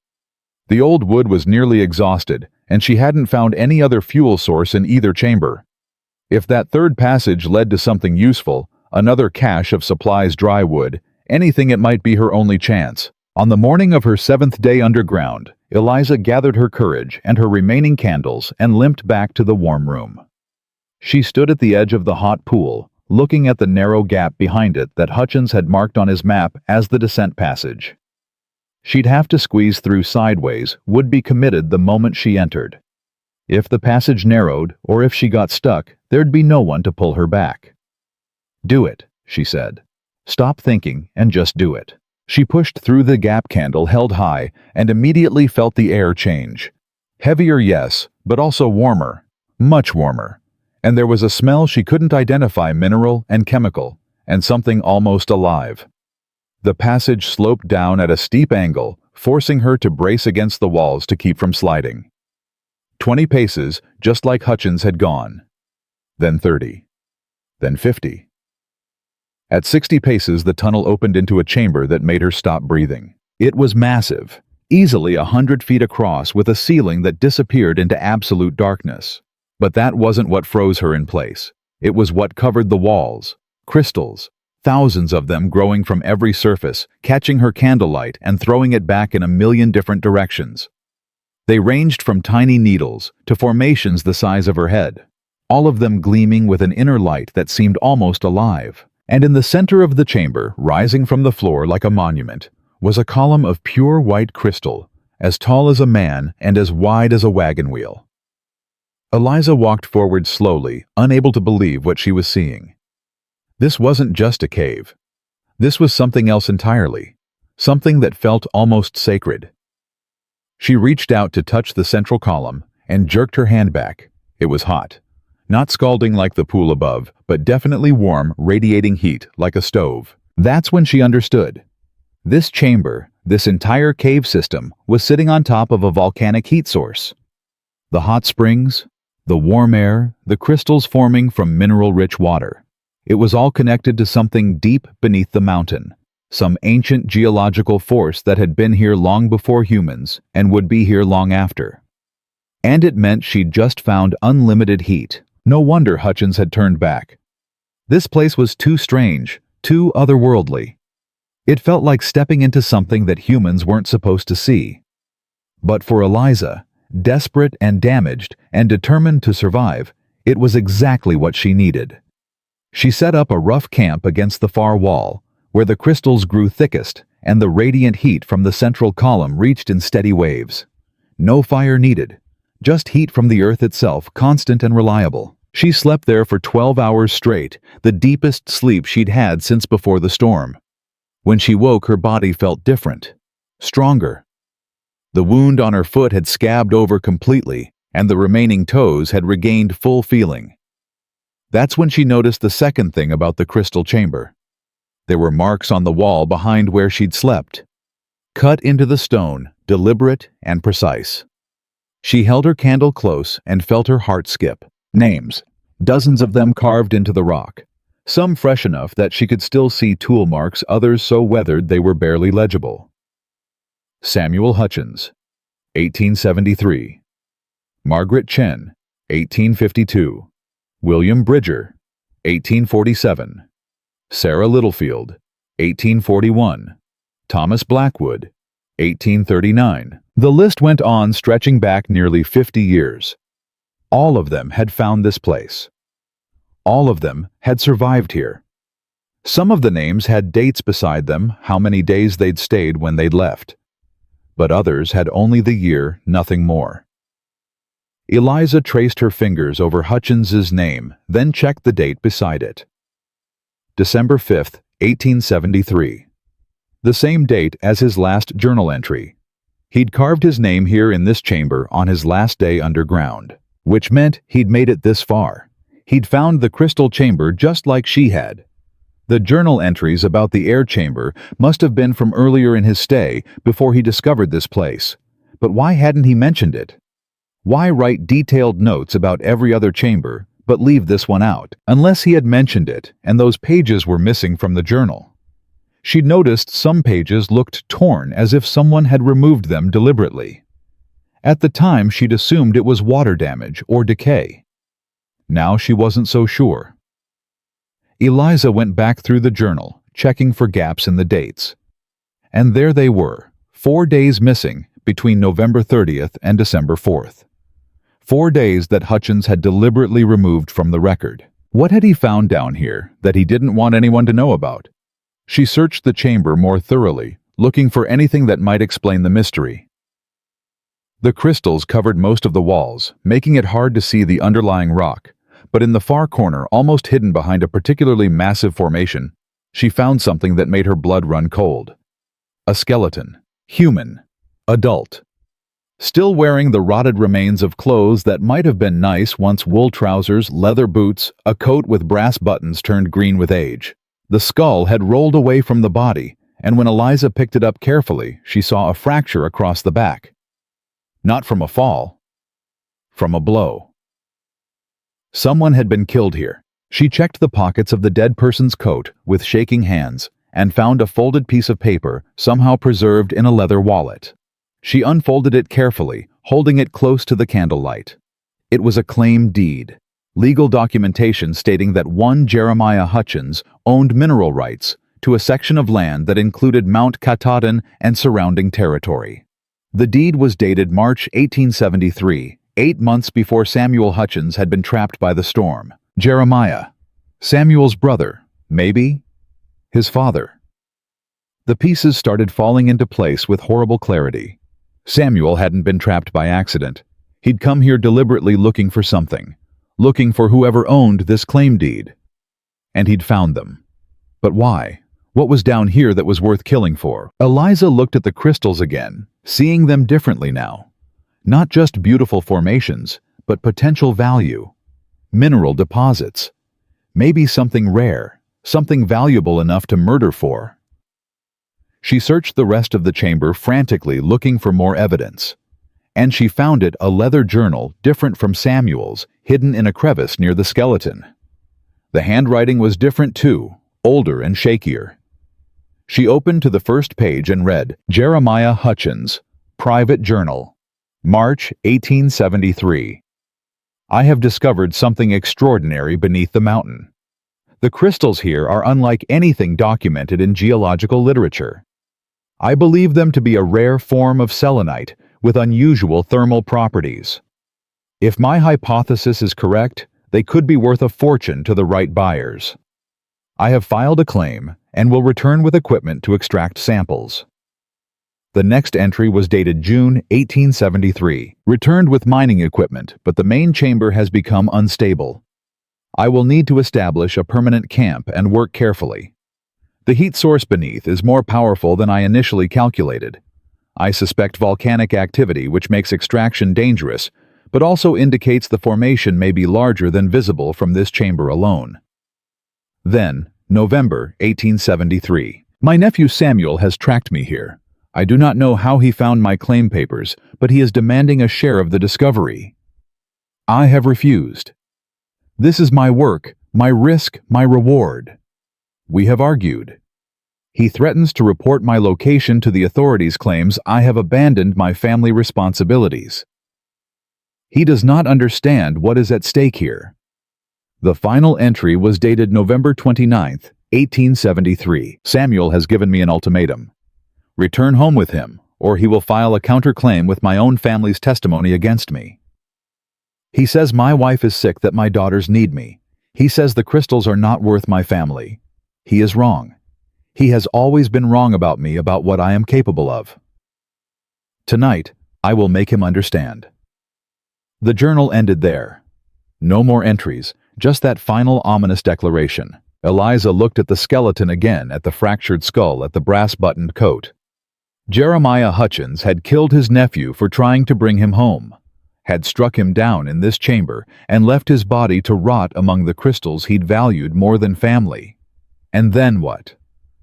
The old wood was nearly exhausted, and she hadn't found any other fuel source in either chamber. If that third passage led to something useful, another cache of supplies, dry wood, anything, it might be her only chance. On the morning of her 7th day underground, Eliza gathered her courage and her remaining candles and limped back to the warm room. She stood at the edge of the hot pool, looking at the narrow gap behind it that Hutchins had marked on his map as the descent passage. She'd have to squeeze through sideways, would be committed the moment she entered. If the passage narrowed, or if she got stuck, there'd be no one to pull her back. "Do it," she said. "Stop thinking and just do it." She pushed through the gap, candle held high, and immediately felt the air change. Heavier, yes, but also warmer, much warmer. And there was a smell she couldn't identify, mineral and chemical, and something almost alive. The passage sloped down at a steep angle, forcing her to brace against the walls to keep from sliding. 20 paces, just like Hutchins had gone. Then 30. Then 50. At 60 paces, the tunnel opened into a chamber that made her stop breathing. It was massive, easily 100 feet across, with a ceiling that disappeared into absolute darkness. But that wasn't what froze her in place. It was what covered the walls. Crystals. Thousands of them growing from every surface, catching her candlelight and throwing it back in a million different directions. They ranged from tiny needles to formations the size of her head, all of them gleaming with an inner light that seemed almost alive. And in the center of the chamber, rising from the floor like a monument, was a column of pure white crystal, as tall as a man and as wide as a wagon wheel. Eliza walked forward slowly, unable to believe what she was seeing. This wasn't just a cave. This was something else entirely, something that felt almost sacred. She reached out to touch the central column and jerked her hand back. It was hot. Not scalding like the pool above, but definitely warm, radiating heat like a stove. That's when she understood. This chamber, This entire cave system was sitting on top of a volcanic heat source. The hot springs, the warm air, the crystals forming from mineral-rich water. It was all connected to something deep beneath the mountain, some ancient geological force that had been here long before humans and would be here long after. And it meant she'd just found unlimited heat. No wonder Hutchins had turned back. This place was too strange, too otherworldly. It felt like stepping into something that humans weren't supposed to see. But for Eliza, desperate and damaged and determined to survive, it was exactly what she needed. She set up a rough camp against the far wall, where the crystals grew thickest and the radiant heat from the central column reached in steady waves. No fire needed, just heat from the earth itself, constant and reliable. She slept there for 12 hours straight, the deepest sleep she'd had since before the storm. When she woke, her body felt different, stronger. The wound on her foot had scabbed over completely, and the remaining toes had regained full feeling. That's when she noticed the second thing about the crystal chamber. There were marks on the wall behind where she'd slept, cut into the stone, deliberate and precise. She held her candle close and felt her heart skip. Names, dozens of them carved into the rock. Some fresh enough that she could still see tool marks, others so weathered they were barely legible. Samuel Hutchins, 1873. Margaret Chen, 1852. William Bridger, 1847. Sarah Littlefield, 1841. Thomas Blackwood, 1839. The list went on, stretching back nearly 50 years. All of them had found this place. All of them had survived here. Some of the names had dates beside them, how many days they'd stayed when they'd left. But others had only the year, nothing more. Eliza traced her fingers over Hutchins's name, then checked the date beside it. December 5th, 1873. The same date as his last journal entry. He'd carved his name here in this chamber on his last day underground, which meant he'd made it this far. He'd found the crystal chamber just like she had. The journal entries about the air chamber must have been from earlier in his stay, before he discovered this place. But why hadn't he mentioned it? Why write detailed notes about every other chamber, but leave this one out, unless he had mentioned it and those pages were missing from the journal? She'd noticed some pages looked torn, as if someone had removed them deliberately. At the time, she'd assumed it was water damage or decay. Now she wasn't so sure. Eliza went back through the journal, checking for gaps in the dates. And there they were, 4 days missing between November 30th and December 4th. 4 days that Hutchins had deliberately removed from the record. What had he found down here that he didn't want anyone to know about? She searched the chamber more thoroughly, looking for anything that might explain the mystery. The crystals covered most of the walls, making it hard to see the underlying rock, but in the far corner, almost hidden behind a particularly massive formation, she found something that made her blood run cold. A skeleton. Human. Adult. Still wearing the rotted remains of clothes that might have been nice once: wool trousers, leather boots, a coat with brass buttons turned green with age. The skull had rolled away from the body, and when Eliza picked it up carefully, she saw a fracture across the back. Not from a fall. From a blow. Someone had been killed here. She checked the pockets of the dead person's coat with shaking hands and found a folded piece of paper somehow preserved in a leather wallet. She unfolded it carefully, holding it close to the candlelight. It was a claim deed, legal documentation stating that one Jeremiah Hutchins owned mineral rights to a section of land that included Mount Katahdin and surrounding territory. The deed was dated March 1873, 8 months before Samuel Hutchins had been trapped by the storm. Jeremiah. Samuel's brother. Maybe his father. The pieces started falling into place with horrible clarity. Samuel hadn't been trapped by accident. He'd come here deliberately looking for something, looking for whoever owned this claim deed. And he'd found them. But why? What was down here that was worth killing for? Eliza looked at the crystals again, seeing them differently now. Not just beautiful formations, but potential value. Mineral deposits. Maybe something rare, something valuable enough to murder for. She searched the rest of the chamber frantically looking for more evidence. And she found it a leather journal different from Samuel's, hidden in a crevice near the skeleton. The handwriting was different too, older and shakier. She opened to the first page and read, Jeremiah Hutchins, Private Journal, March 1873. I have discovered something extraordinary beneath the mountain. The crystals here are unlike anything documented in geological literature. I believe them to be a rare form of selenite with unusual thermal properties. If my hypothesis is correct, they could be worth a fortune to the right buyers. I have filed a claim and will return with equipment to extract samples. The next entry was dated June 1873, returned with mining equipment, but the main chamber has become unstable. I will need to establish a permanent camp and work carefully. The heat source beneath is more powerful than I initially calculated. I suspect volcanic activity, which makes extraction dangerous, but also indicates the formation may be larger than visible from this chamber alone. Then, November 1873. My nephew Samuel has tracked me here. I do not know how he found my claim papers, but he is demanding a share of the discovery. I have refused. This is my work, my risk, my reward. We have argued. He threatens to report my location to the authorities, claims I have abandoned my family responsibilities. He does not understand what is at stake here. The final entry was dated November 29, 1873. Samuel has given me an ultimatum. Return home with him, or he will file a counterclaim with my own family's testimony against me. He says my wife is sick, that my daughters need me. He says the crystals are not worth my family. He is wrong. He has always been wrong about me, about what I am capable of. Tonight, I will make him understand. The journal ended there. No more entries, just that final ominous declaration. Eliza looked at the skeleton again, at the fractured skull, at the brass-buttoned coat. Jeremiah Hutchins had killed his nephew for trying to bring him home, had struck him down in this chamber and left his body to rot among the crystals he'd valued more than family. And then what?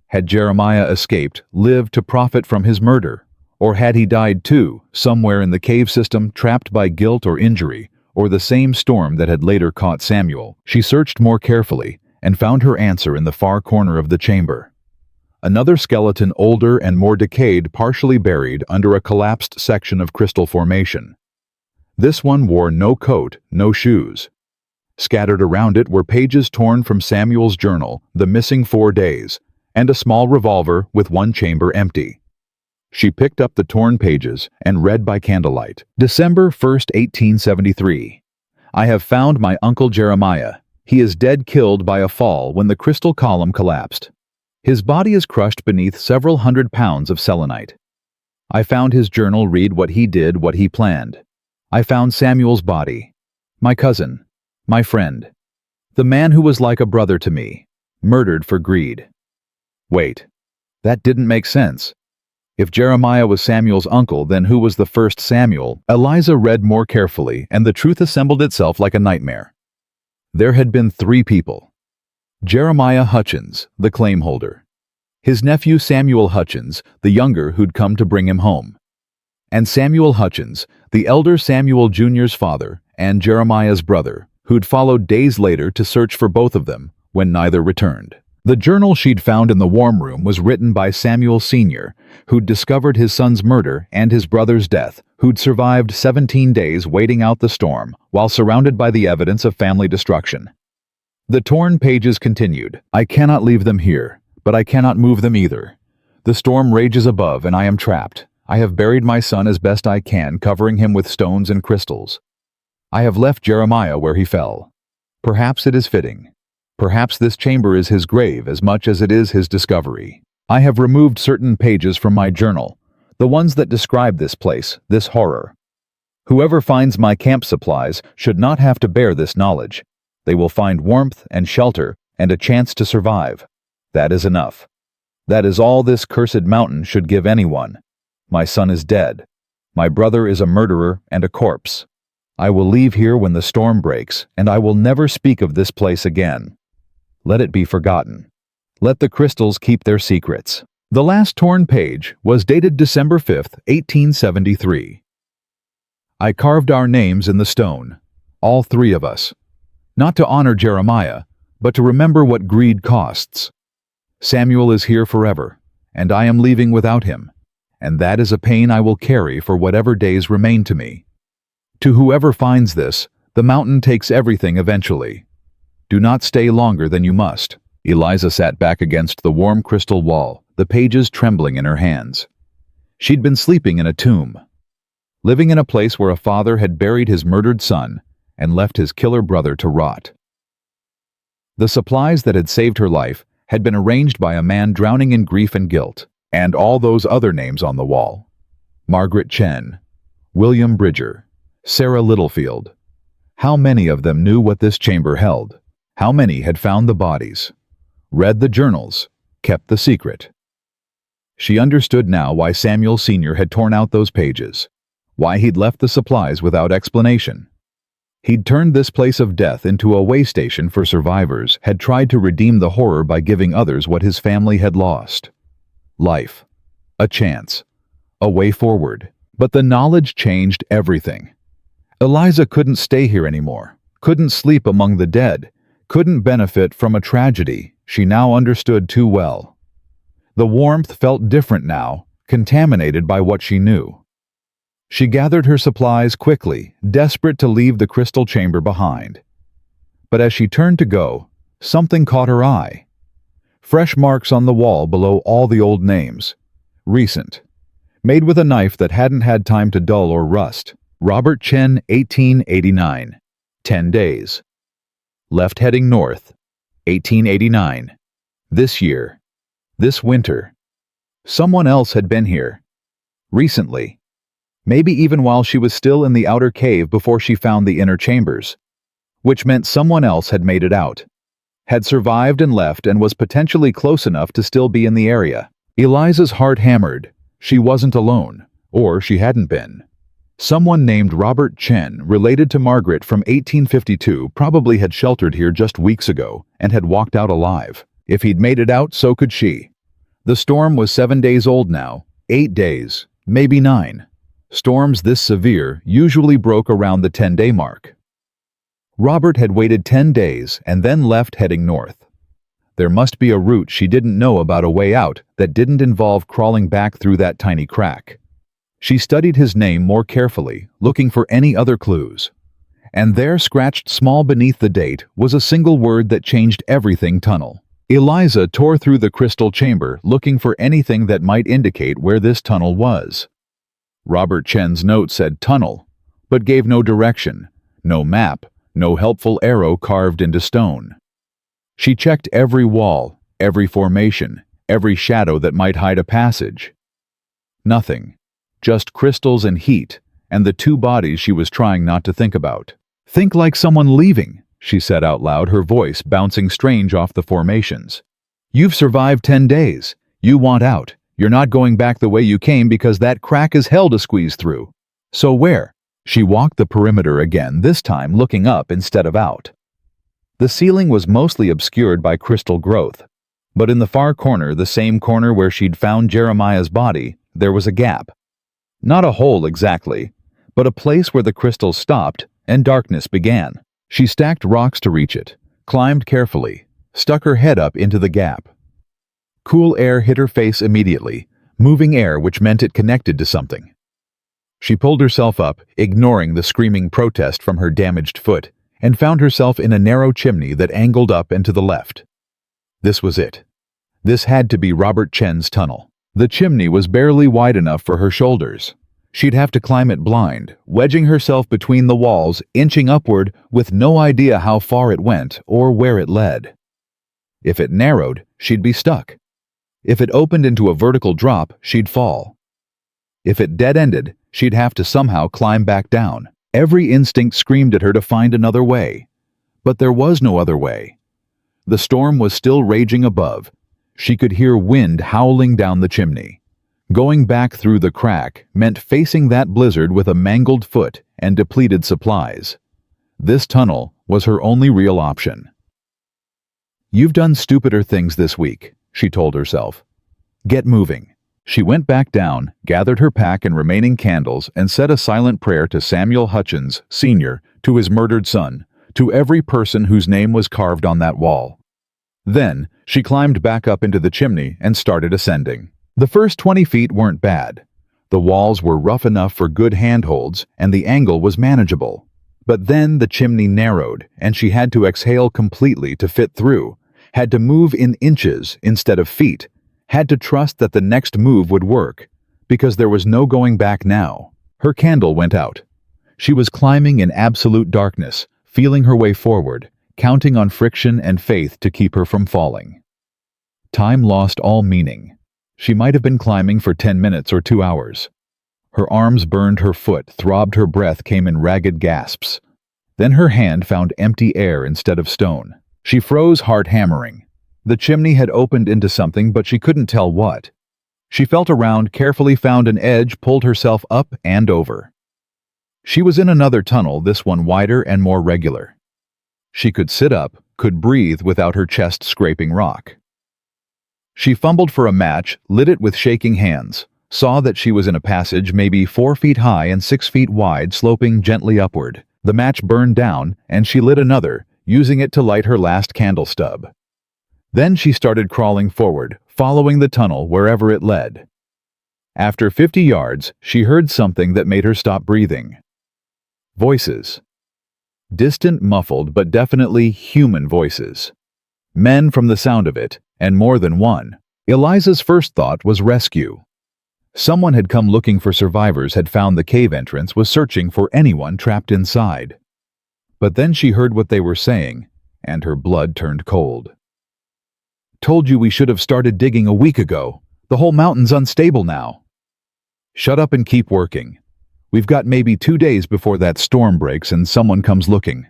Had Jeremiah escaped, lived to profit from his murder? Or had he died too, somewhere in the cave system, trapped by guilt or injury, or the same storm that had later caught Samuel? She searched more carefully and found her answer in the far corner of the chamber. Another skeleton, older and more decayed, partially buried under a collapsed section of crystal formation. This one wore no coat, no shoes. Scattered around it were pages torn from Samuel's journal, the missing 4 days, and a small revolver with one chamber empty. She picked up the torn pages and read by candlelight. December 1st, 1873. I have found my uncle Jeremiah. He is dead, killed by a fall when the crystal column collapsed. His body is crushed beneath several 100 pounds of selenite. I found his journal, read what he did, what he planned. I found Samuel's body. My cousin. My friend. The man who was like a brother to me. Murdered for greed. Wait. That didn't make sense. If Jeremiah was Samuel's uncle, then who was the first Samuel? Eliza read more carefully, and the truth assembled itself like a nightmare. There had been 3 people. Jeremiah Hutchins, the claim holder. His nephew Samuel Hutchins, the younger who'd come to bring him home. And Samuel Hutchins, the elder Samuel Jr.'s father, and Jeremiah's brother, who'd followed days later to search for both of them when neither returned. The journal she'd found in the warm room was written by Samuel Sr., who'd discovered his son's murder and his brother's death, who'd survived 17 days waiting out the storm while surrounded by the evidence of family destruction. The torn pages continued. I cannot leave them here, but I cannot move them either. The storm rages above and I am trapped. I have buried my son as best I can, covering him with stones and crystals. I have left Jeremiah where he fell. Perhaps it is fitting. Perhaps this chamber is his grave as much as it is his discovery. I have removed certain pages from my journal, the ones that describe this place, this horror. Whoever finds my camp supplies should not have to bear this knowledge. They will find warmth and shelter and a chance to survive. That is enough. That is all this cursed mountain should give anyone. My son is dead. My brother is a murderer and a corpse. I will leave here when the storm breaks, and I will never speak of this place again. Let it be forgotten. Let the crystals keep their secrets. The last torn page was dated December 5th, 1873. I carved our names in the stone, all three of us, not to honor Jeremiah, but to remember what greed costs. Samuel is here forever, and I am leaving without him, and that is a pain I will carry for whatever days remain to me. To whoever finds this, the mountain takes everything eventually. Do not stay longer than you must. Eliza sat back against the warm crystal wall, the pages trembling in her hands. She'd been sleeping in a tomb, living in a place where a father had buried his murdered son and left his killer brother to rot. The supplies that had saved her life had been arranged by a man drowning in grief and guilt, and all those other names on the wall. Margaret Chen, William Bridger, Sarah Littlefield. How many of them knew what this chamber held? How many had found the bodies, read the journals, kept the secret? She understood now why Samuel Sr. had torn out those pages, why he'd left the supplies without explanation. He'd turned this place of death into a way station for survivors, had tried to redeem the horror by giving others what his family had lost. Life, a chance, a way forward. But the knowledge changed everything. Eliza couldn't stay here anymore, couldn't sleep among the dead, couldn't benefit from a tragedy she now understood too well. The warmth felt different now, contaminated by what she knew. She gathered her supplies quickly, desperate to leave the crystal chamber behind. But as she turned to go, something caught her eye. Fresh marks on the wall below all the old names. Recent. Made with a knife that hadn't had time to dull or rust. Robert Chen, 1889. 10 days. Left heading north. 1889. This year. This winter. Someone else had been here. Recently. Maybe even while she was still in the outer cave before she found the inner chambers. Which meant someone else had made it out. Had survived and left and was potentially close enough to still be in the area. Eliza's heart hammered. She wasn't alone. Or she hadn't been. Someone named Robert Chen, related to Margaret from 1852, probably had sheltered here just weeks ago and had walked out alive. If he'd made it out, so could she. The storm was 7 days old now. 8 days. Maybe 9. Storms this severe usually broke around the 10-day mark. Robert had waited 10 days and then left heading north. There must be a route she didn't know about, a way out that didn't involve crawling back through that tiny crack. She studied his name more carefully, looking for any other clues. And there, scratched small beneath the date, was a single word that changed everything: tunnel. Eliza tore through the crystal chamber, looking for anything that might indicate where this tunnel was. Robert Chen's note said tunnel, but gave no direction, no map, no helpful arrow carved into stone. She checked every wall, every formation, every shadow that might hide a passage. Nothing. Just crystals and heat, and the two bodies she was trying not to think about. Think like someone leaving, she said out loud, her voice bouncing strange off the formations. You've survived 10 days. You want out. You're not going back the way you came because that crack is hell to squeeze through. So where? She walked the perimeter again, this time looking up instead of out. The ceiling was mostly obscured by crystal growth, but in the far corner, the same corner where she'd found Jeremiah's body, there was a gap. Not a hole exactly, but a place where the crystals stopped and darkness began. She stacked rocks to reach it, climbed carefully, stuck her head up into the gap. Cool air hit her face immediately, moving air which meant it connected to something. She pulled herself up, ignoring the screaming protest from her damaged foot, and found herself in a narrow chimney that angled up and to the left. This was it. This had to be Robert Chen's tunnel. The chimney was barely wide enough for her shoulders. She'd have to climb it blind, wedging herself between the walls, inching upward, with no idea how far it went or where it led. If it narrowed, she'd be stuck. If it opened into a vertical drop, she'd fall. If it dead-ended, she'd have to somehow climb back down. Every instinct screamed at her to find another way. But there was no other way. The storm was still raging above. She could hear wind howling down the chimney. Going back through the crack meant facing that blizzard with a mangled foot and depleted supplies. This tunnel was her only real option. You've done stupider things this week, she told herself. Get moving." She went back down, gathered her pack and remaining candles, and said a silent prayer to Samuel Hutchins, Sr., to his murdered son, to every person whose name was carved on that wall. Then, she climbed back up into the chimney and started ascending. The first 20 feet weren't bad. The walls were rough enough for good handholds, and the angle was manageable. But then the chimney narrowed, and she had to exhale completely to fit through, had to move in inches instead of feet, had to trust that the next move would work, because there was no going back now. Her candle went out. She was climbing in absolute darkness, feeling her way forward, counting on friction and faith to keep her from falling. Time lost all meaning. She might have been climbing for 10 minutes or 2 hours. Her arms burned her foot, throbbed, her breath came in ragged gasps. Then her hand found empty air instead of stone. She froze, heart hammering. The chimney had opened into something, but she couldn't tell what. She felt around, carefully found an edge, pulled herself up and over. She was in another tunnel, this one wider and more regular. She could sit up, could breathe without her chest scraping rock. She fumbled for a match, lit it with shaking hands, saw that she was in a passage maybe 4 feet high and 6 feet wide, sloping gently upward. The match burned down, and she lit another, using it to light her last candle stub. Then she started crawling forward, following the tunnel wherever it led. After 50 yards, she heard something that made her stop breathing. Voices. Distant, muffled, but definitely human voices. Men from the sound of it, and more than one. Eliza's first thought was rescue. Someone had come looking for survivors, had found the cave entrance, was searching for anyone trapped inside. But then she heard what they were saying, and her blood turned cold. "Told you we should have started digging a week ago. The whole mountain's unstable now." "Shut up and keep working. We've got maybe 2 days before that storm breaks and someone comes looking."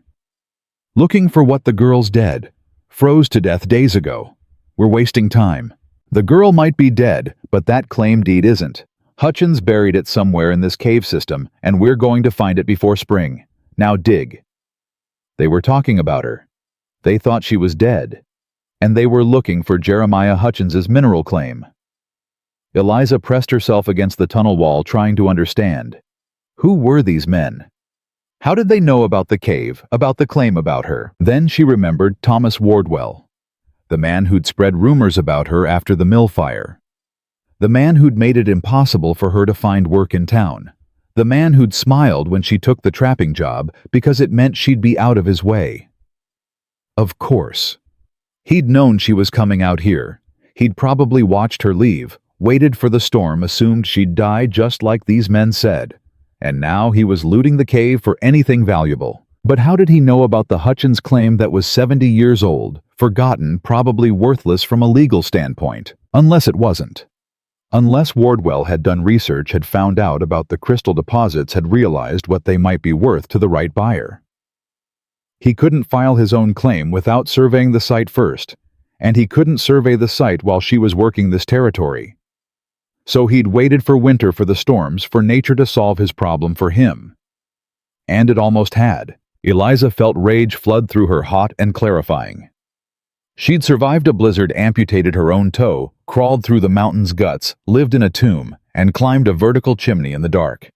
"Looking for what? The girl's dead. Froze to death days ago. We're wasting time." "The girl might be dead, but that claim deed isn't. Hutchins buried it somewhere in this cave system, and we're going to find it before spring. Now dig." They were talking about her. They thought she was dead. And they were looking for Jeremiah Hutchins's mineral claim. Eliza pressed herself against the tunnel wall, trying to understand. Who were these men? How did they know about the cave, about the claim about her? Then she remembered Thomas Wardwell, the man who'd spread rumors about her after the mill fire. The man who'd made it impossible for her to find work in town. The man who'd smiled when she took the trapping job because it meant she'd be out of his way. Of course. He'd known she was coming out here. He'd probably watched her leave, waited for the storm, assumed she'd die just like these men said. And now he was looting the cave for anything valuable. But how did he know about the Hutchins claim that was 70 years old, forgotten, probably worthless from a legal standpoint? Unless it wasn't. Unless Wardwell had done research, had found out about the crystal deposits, had realized what they might be worth to the right buyer. He couldn't file his own claim without surveying the site first, and he couldn't survey the site while she was working this territory. So he'd waited for winter, for the storms, for nature to solve his problem for him. And it almost had. Eliza felt rage flood through her, hot and clarifying. She'd survived a blizzard, amputated her own toe, crawled through the mountain's guts, lived in a tomb, and climbed a vertical chimney in the dark.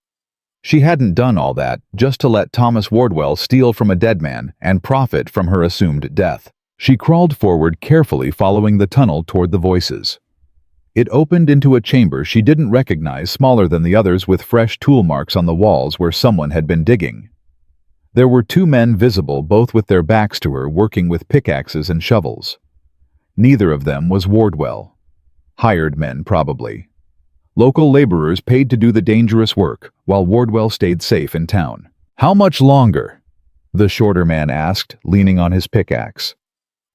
She hadn't done all that just to let Thomas Wardwell steal from a dead man and profit from her assumed death. She crawled forward, carefully following the tunnel toward the voices. It opened into a chamber she didn't recognize, smaller than the others, with fresh tool marks on the walls where someone had been digging. There were 2 men visible, both with their backs to her, working with pickaxes and shovels. Neither of them was Wardwell. Hired men, probably. Local laborers paid to do the dangerous work, while Wardwell stayed safe in town. "How much longer?" the shorter man asked, leaning on his pickaxe.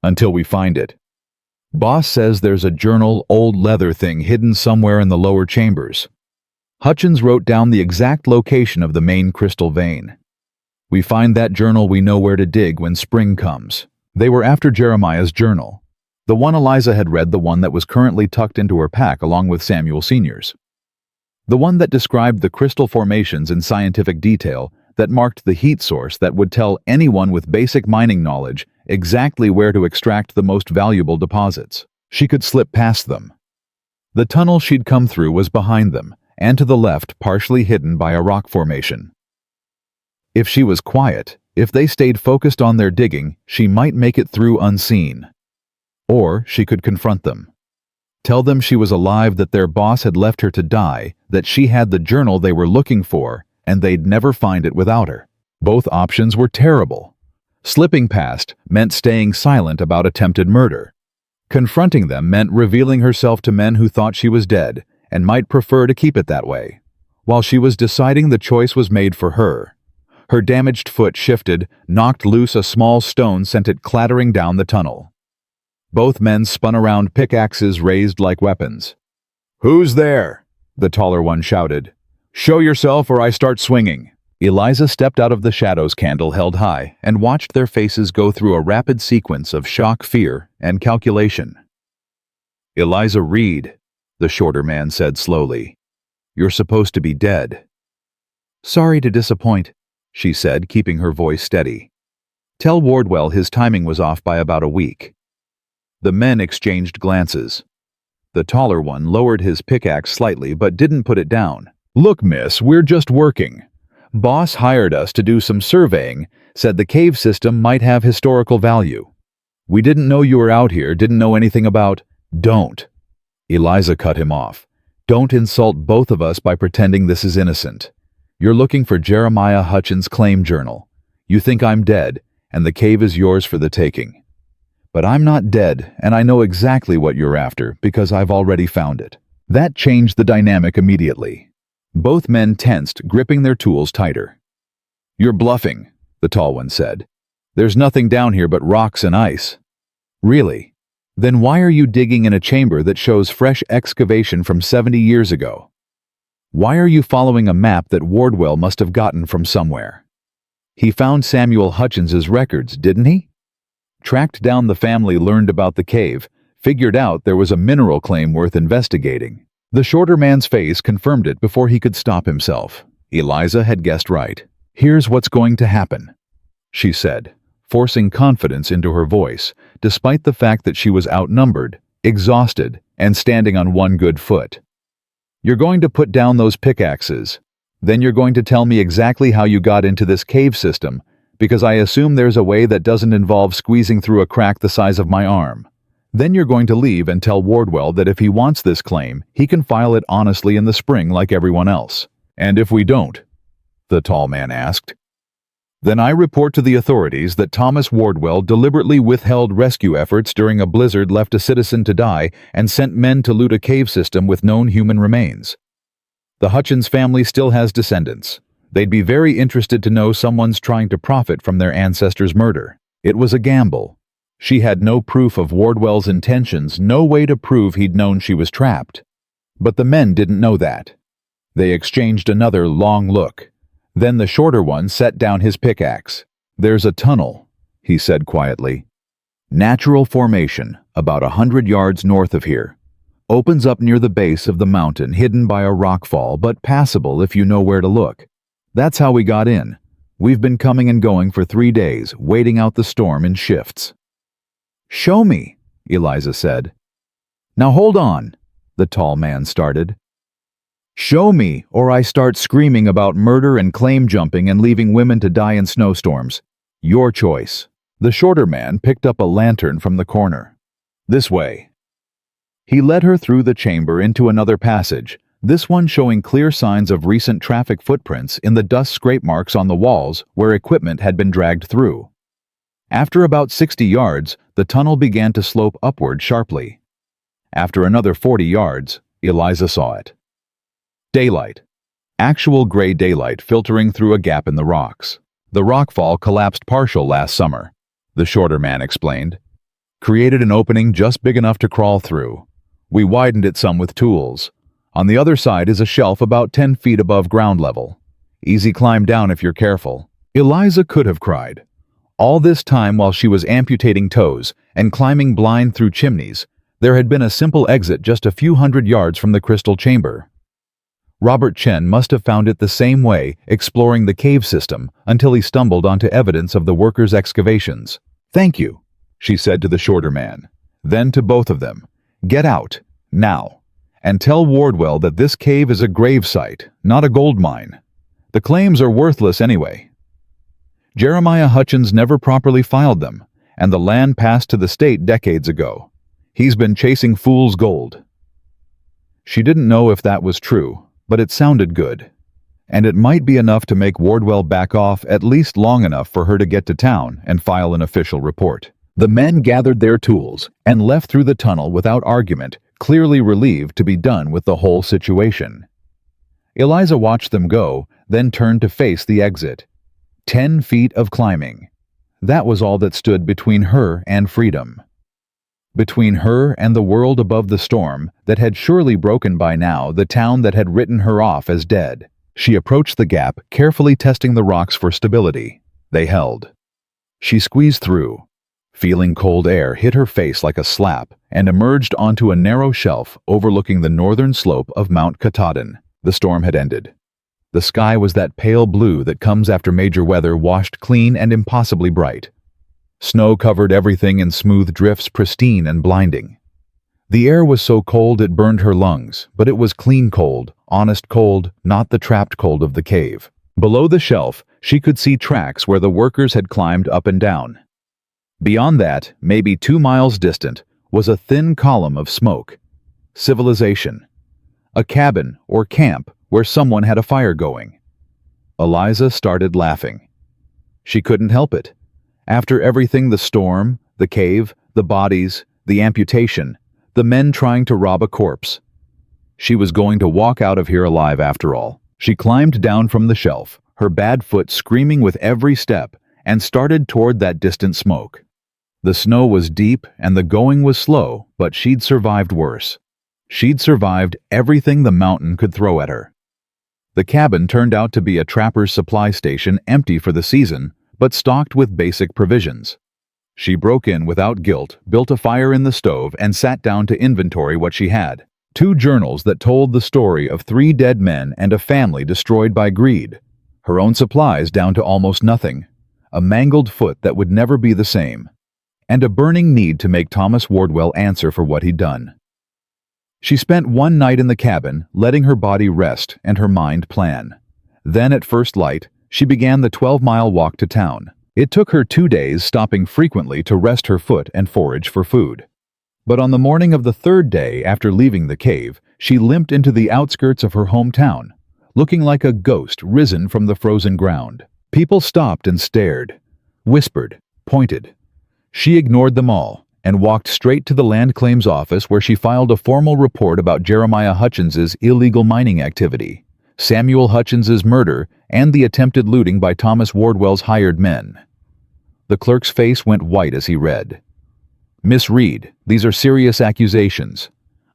"Until we find it. Boss says there's a journal, old leather thing, hidden somewhere in the lower chambers. Hutchins wrote down the exact location of the main crystal vein. We find that journal, we know where to dig when spring comes." They were after Jeremiah's journal. The one Eliza had read, the one that was currently tucked into her pack along with Samuel Sr.'s. The one that described the crystal formations in scientific detail, that marked the heat source, that would tell anyone with basic mining knowledge exactly where to extract the most valuable deposits. She could slip past them. The tunnel she'd come through was behind them, and to the left, partially hidden by a rock formation. If she was quiet, if they stayed focused on their digging, she might make it through unseen. Or she could confront them. Tell them she was alive, that their boss had left her to die, that she had the journal they were looking for, and they'd never find it without her. Both options were terrible. Slipping past meant staying silent about attempted murder. Confronting them meant revealing herself to men who thought she was dead and might prefer to keep it that way. While she was deciding, the choice was made for her. Her damaged foot shifted, knocked loose a small stone, sent it clattering down the tunnel. Both men spun around, pickaxes raised like weapons. "Who's there?" the taller one shouted. "Show yourself or I start swinging." Eliza stepped out of the shadows, candle held high, and watched their faces go through a rapid sequence of shock, fear, and calculation. "Eliza Reed," the shorter man said slowly. "You're supposed to be dead." "Sorry to disappoint," she said, keeping her voice steady. "Tell Wardwell his timing was off by about a week." The men exchanged glances. The taller one lowered his pickaxe slightly but didn't put it down. "Look, miss, we're just working. Boss hired us to do some surveying, said the cave system might have historical value. We didn't know you were out here, didn't know anything about—" "Don't." Eliza cut him off. "Don't insult both of us by pretending this is innocent. You're looking for Jeremiah Hutchins' claim journal. You think I'm dead, and the cave is yours for the taking. But I'm not dead, and I know exactly what you're after because I've already found it." That changed the dynamic immediately. Both men tensed, gripping their tools tighter. "You're bluffing," the tall one said. "There's nothing down here but rocks and ice." "Really? Then why are you digging in a chamber that shows fresh excavation from 70 years ago? Why are you following a map that Wardwell must have gotten from somewhere? He found Samuel Hutchins's records, didn't he? Tracked down the family, learned about the cave, figured out there was a mineral claim worth investigating." The shorter man's face confirmed it before he could stop himself. Eliza had guessed right. "Here's what's going to happen," she said, forcing confidence into her voice, despite the fact that she was outnumbered, exhausted, and standing on one good foot. "You're going to put down those pickaxes. Then you're going to tell me exactly how you got into this cave system, because I assume there's a way that doesn't involve squeezing through a crack the size of my arm. Then you're going to leave and tell Wardwell that if he wants this claim, he can file it honestly in the spring like everyone else." "And if we don't?" the tall man asked. "Then I report to the authorities that Thomas Wardwell deliberately withheld rescue efforts during a blizzard, left a citizen to die, and sent men to loot a cave system with known human remains. The Hutchins family still has descendants. They'd be very interested to know someone's trying to profit from their ancestors' murder. It was a gamble. She had no proof of Wardwell's intentions, no way to prove he'd known she was trapped. But the men didn't know that. They exchanged another long look. Then the shorter one set down his pickaxe. "There's a tunnel," he said quietly. "Natural formation, about 100 yards north of here. Opens up near the base of the mountain, hidden by a rockfall, but passable if you know where to look. That's how we got in. We've been coming and going for 3 days, waiting out the storm in shifts." "Show me," Eliza said. "Now hold on," the tall man started. "Show me, or I start screaming about murder and claim jumping and leaving women to die in snowstorms. Your choice." The shorter man picked up a lantern from the corner. "This way." He led her through the chamber into another passage, this one showing clear signs of recent traffic footprints in the dust scrape marks on the walls where equipment had been dragged through. After about 60 yards, the tunnel began to slope upward sharply. After another 40 yards, Eliza saw it. Daylight. Actual gray daylight filtering through a gap in the rocks. "The rockfall collapsed partial last summer," the shorter man explained. "Created an opening just big enough to crawl through. We widened it some with tools. On the other side is a shelf about 10 feet above ground level. Easy climb down if you're careful." Eliza could have cried. All this time, while she was amputating toes and climbing blind through chimneys, there had been a simple exit just a few hundred yards from the crystal chamber. Robert Chen must have found it the same way, exploring the cave system, until he stumbled onto evidence of the workers' excavations. "Thank you," she said to the shorter man. Then to both of them, "Get out, now. And tell Wardwell that this cave is a grave site, not a gold mine. The claims are worthless anyway. Jeremiah Hutchins never properly filed them, and the land passed to the state decades ago. He's been chasing fool's gold." She didn't know if that was true, but it sounded good. And it might be enough to make Wardwell back off at least long enough for her to get to town and file an official report. The men gathered their tools and left through the tunnel without argument, clearly relieved to be done with the whole situation. Eliza watched them go, then turned to face the exit. 10 feet of climbing. That was all that stood between her and freedom. Between her and the world above the storm that had surely broken by now the town that had written her off as dead. She approached the gap, carefully testing the rocks for stability. They held. She squeezed through. Feeling cold air hit her face like a slap and emerged onto a narrow shelf overlooking the northern slope of Mount Katahdin. The storm had ended. The sky was that pale blue that comes after major weather washed clean and impossibly bright. Snow covered everything in smooth drifts, pristine and blinding. The air was so cold it burned her lungs, but it was clean cold, honest cold, not the trapped cold of the cave. Below the shelf, she could see tracks where the workers had climbed up and down. Beyond that, maybe 2 miles distant, was a thin column of smoke. Civilization. A cabin or camp where someone had a fire going. Eliza started laughing. She couldn't help it. After everything, the storm, the cave, the bodies, the amputation, the men trying to rob a corpse. She was going to walk out of here alive after all. She climbed down from the shelf, her bad foot screaming with every step, and started toward that distant smoke. The snow was deep and the going was slow, but she'd survived worse. She'd survived everything the mountain could throw at her. The cabin turned out to be a trapper's supply station, empty for the season, but stocked with basic provisions. She broke in without guilt, built a fire in the stove, and sat down to inventory what she had. 2 journals that told the story of 3 dead men and a family destroyed by greed. Her own supplies down to almost nothing. A mangled foot that would never be the same. And a burning need to make Thomas Wardwell answer for what he'd done. She spent one night in the cabin, letting her body rest and her mind plan. Then at first light, she began the 12-mile walk to town. It took her 2 days, stopping frequently to rest her foot and forage for food. But on the morning of the 3rd day after leaving the cave, she limped into the outskirts of her hometown, looking like a ghost risen from the frozen ground. People stopped and stared, whispered, pointed. She ignored them all and walked straight to the land claims office where she filed a formal report about Jeremiah Hutchins's illegal mining activity, Samuel Hutchins's murder, and the attempted looting by Thomas Wardwell's hired men. The clerk's face went white as he read. "Miss Reed, these are serious accusations.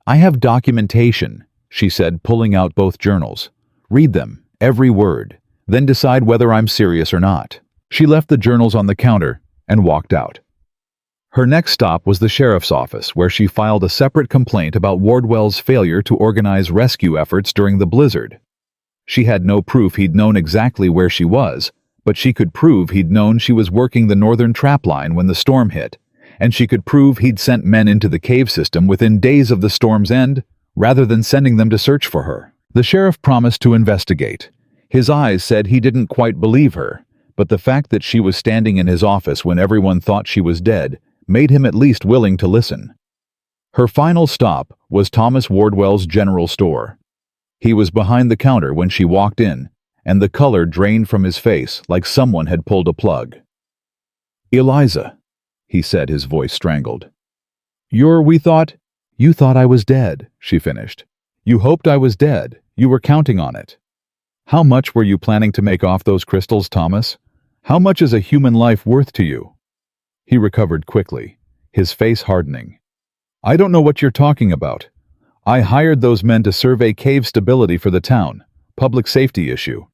I have documentation," she said, pulling out both journals. "Read them, every word, then decide whether I'm serious or not." She left the journals on the counter and walked out. Her next stop was the sheriff's office, where she filed a separate complaint about Wardwell's failure to organize rescue efforts during the blizzard. She had no proof he'd known exactly where she was, but she could prove he'd known she was working the northern trap line when the storm hit, and she could prove he'd sent men into the cave system within days of the storm's end, rather than sending them to search for her. The sheriff promised to investigate. His eyes said he didn't quite believe her, but the fact that she was standing in his office when everyone thought she was dead made him at least willing to listen. Her final stop was Thomas Wardwell's general store. He was behind the counter when she walked in, and the color drained from his face like someone had pulled a plug. "Eliza," he said, his voice strangled. You thought I was dead," she finished. "You hoped I was dead. You were counting on it. How much were you planning to make off those crystals, Thomas? How much is a human life worth to you?" He recovered quickly, his face hardening. "I don't know what you're talking about. I hired those men to survey cave stability for the town, public safety issue.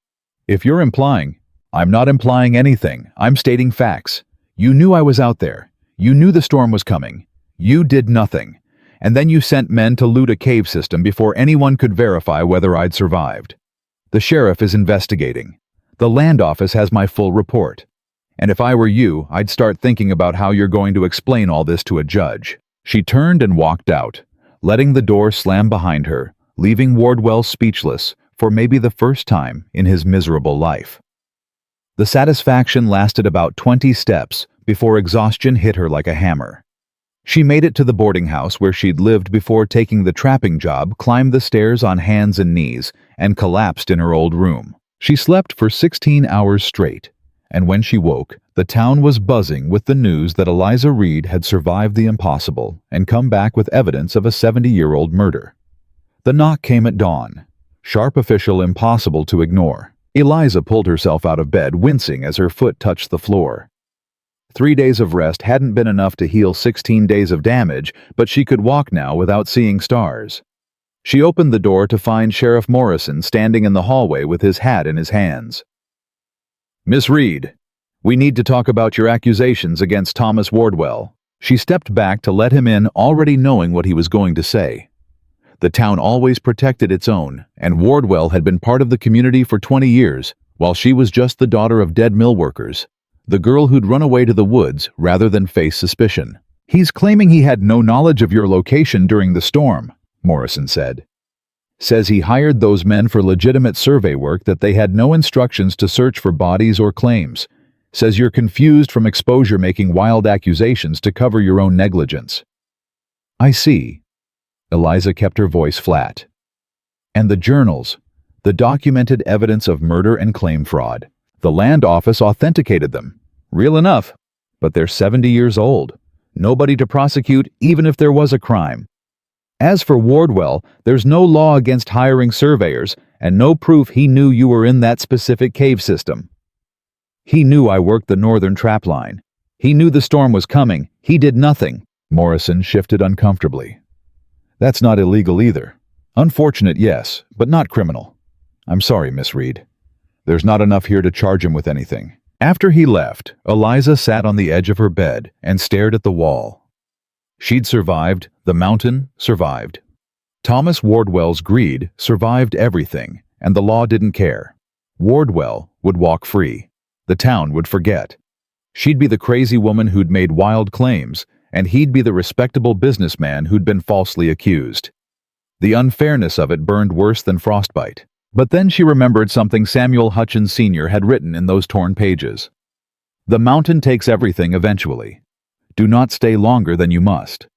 If you're implying..." "I'm not implying anything. I'm stating facts. You knew I was out there. You knew the storm was coming. You did nothing. And then you sent men to loot a cave system before anyone could verify whether I'd survived. The sheriff is investigating. The land office has my full report. And if I were you, I'd start thinking about how you're going to explain all this to a judge." She turned and walked out, letting the door slam behind her, leaving Wardwell speechless for maybe the first time in his miserable life. The satisfaction lasted about 20 steps before exhaustion hit her like a hammer. She made it to the boarding house where she'd lived before taking the trapping job, climbed the stairs on hands and knees, and collapsed in her old room. She slept for 16 hours straight, and when she woke, the town was buzzing with the news that Eliza Reed had survived the impossible and come back with evidence of a 70-year-old murder. The knock came at dawn. Sharp official, impossible to ignore. Eliza pulled herself out of bed, wincing as her foot touched the floor. 3 days of rest hadn't been enough to heal 16 days of damage, but she could walk now without seeing stars. She opened the door to find Sheriff Morrison standing in the hallway with his hat in his hands. "Miss Reed, we need to talk about your accusations against Thomas Wardwell." She stepped back to let him in, already knowing what he was going to say. The town always protected its own, and Wardwell had been part of the community for 20 years, while she was just the daughter of dead mill workers, the girl who'd run away to the woods rather than face suspicion. "He's claiming he had no knowledge of your location during the storm," Morrison said. "Says he hired those men for legitimate survey work, that they had no instructions to search for bodies or claims. Says you're confused from exposure, making wild accusations to cover your own negligence." "I see." Eliza kept her voice flat. "And the journals, the documented evidence of murder and claim fraud. The land office authenticated them. Real enough, but they're 70 years old. Nobody to prosecute, even if there was a crime. As for Wardwell, there's no law against hiring surveyors, and no proof he knew you were in that specific cave system. He knew I worked the northern trap line. He knew the storm was coming. He did nothing." Morrison shifted uncomfortably. "That's not illegal either. Unfortunate, yes, but not criminal. I'm sorry, Miss Reed. There's not enough here to charge him with anything." After he left, Eliza sat on the edge of her bed and stared at the wall. She'd survived, the mountain survived. Thomas Wardwell's greed survived everything, and the law didn't care. Wardwell would walk free. The town would forget. She'd be the crazy woman who'd made wild claims, and he'd be the respectable businessman who'd been falsely accused. The unfairness of it burned worse than frostbite. But then she remembered something Samuel Hutchins Sr. had written in those torn pages. "The mountain takes everything eventually. Do not stay longer than you must."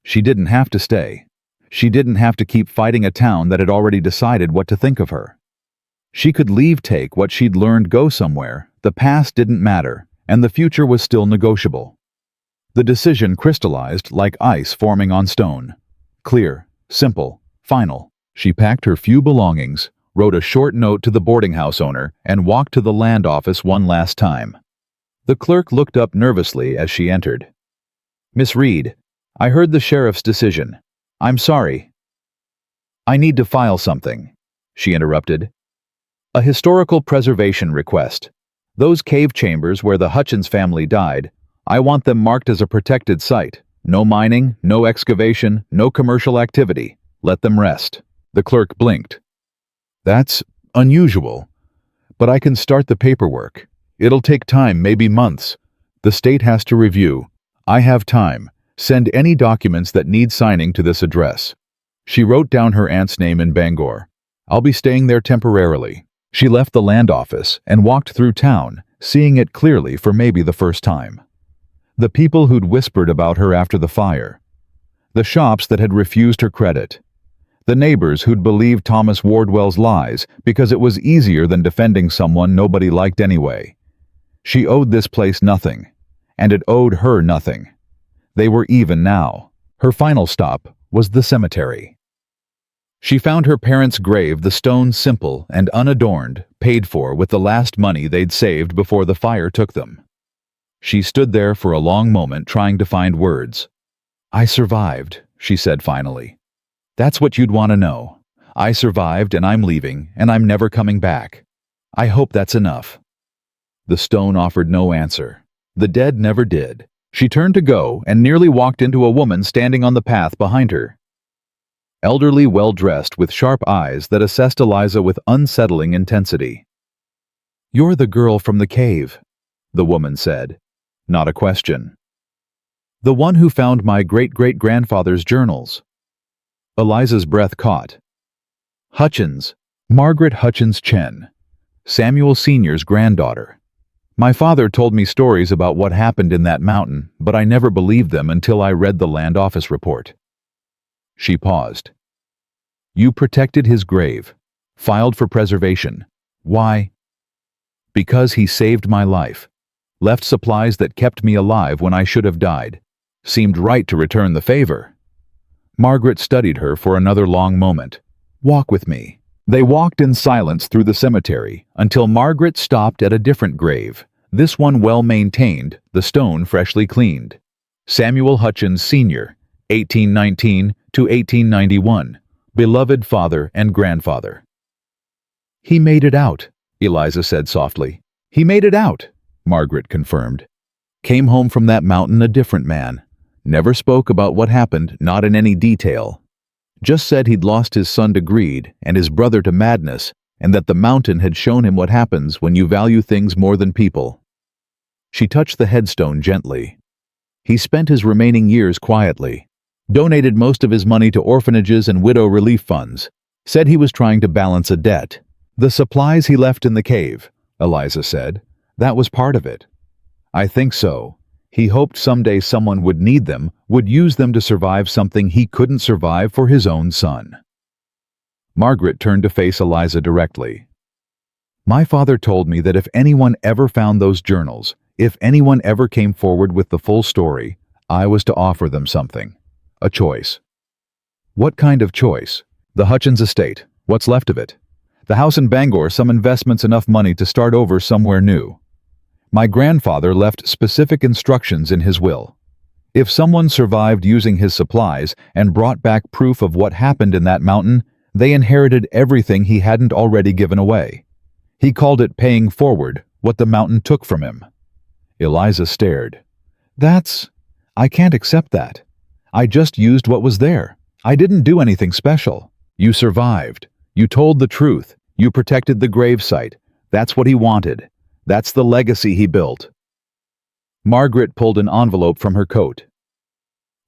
She didn't have to stay. She didn't have to keep fighting a town that had already decided what to think of her. She could leave, take what she'd learned, go somewhere. The past didn't matter, and the future was still negotiable. The decision crystallized like ice forming on stone. Clear, simple, final. She packed her few belongings, wrote a short note to the boarding house owner, and walked to the land office one last time. The clerk looked up nervously as she entered. "Miss Reed, I heard the sheriff's decision. I'm sorry." "I need to file something," she interrupted. "A historical preservation request. Those cave chambers where the Hutchins family died, I want them marked as a protected site. No mining, no excavation, no commercial activity. Let them rest." The clerk blinked. "That's unusual, but I can start the paperwork. It'll take time, maybe months. The state has to review. I have time. Send any documents that need signing to this address." She wrote down her aunt's name in Bangor. "I'll be staying there temporarily." She left the land office and walked through town, seeing it clearly for maybe the first time. The people who'd whispered about her after the fire. The shops that had refused her credit. The neighbors who'd believed Thomas Wardwell's lies because it was easier than defending someone nobody liked anyway. She owed this place nothing, and it owed her nothing. They were even now. Her final stop was the cemetery. She found her parents' grave, the stone simple and unadorned, paid for with the last money they'd saved before the fire took them. She stood there for a long moment trying to find words. "I survived," she said finally. "That's what you'd want to know. I survived, and I'm leaving, and I'm never coming back. I hope that's enough." The stone offered no answer. The dead never did. She turned to go and nearly walked into a woman standing on the path behind her. Elderly, well-dressed, with sharp eyes that assessed Eliza with unsettling intensity. "You're the girl from the cave," the woman said. Not a question. "The one who found my great-great-grandfather's journals." Eliza's breath caught. Hutchins. Margaret Hutchins Chen. Samuel Sr.'s granddaughter. My father told me stories about what happened in that mountain, but I never believed them until I read the land office report. She paused. You protected his grave. Filed for preservation. Why? Because he saved my life. Left supplies that kept me alive when I should have died. Seemed right to return the favor. Margaret studied her for another long moment. Walk with me. They walked in silence through the cemetery until Margaret stopped at a different grave, this one well-maintained, the stone freshly cleaned. Samuel Hutchins Sr., 1819 to 1891, beloved father and grandfather. He made it out, Eliza said softly. He made it out, Margaret confirmed. Came home from that mountain a different man. Never spoke about what happened, not in any detail. Just said he'd lost his son to greed and his brother to madness, and that the mountain had shown him what happens when you value things more than people. She touched the headstone gently. He spent his remaining years quietly, donated most of his money to orphanages and widow relief funds, said he was trying to balance a debt. The supplies he left in the cave, Eliza said, that was part of it. I think so. He hoped someday someone would need them, would use them to survive something he couldn't survive for his own son. Margaret turned to face Eliza directly. My father told me that if anyone ever found those journals, if anyone ever came forward with the full story, I was to offer them something. A choice. What kind of choice? The Hutchins estate. What's left of it? The house in Bangor, some investments, enough money to start over somewhere new. My grandfather left specific instructions in his will. If someone survived using his supplies and brought back proof of what happened in that mountain, they inherited everything he hadn't already given away. He called it paying forward what the mountain took from him. Eliza stared. I can't accept that. I just used what was there. I didn't do anything special. You survived. You told the truth. You protected the gravesite. That's what he wanted. That's the legacy he built. Margaret pulled an envelope from her coat.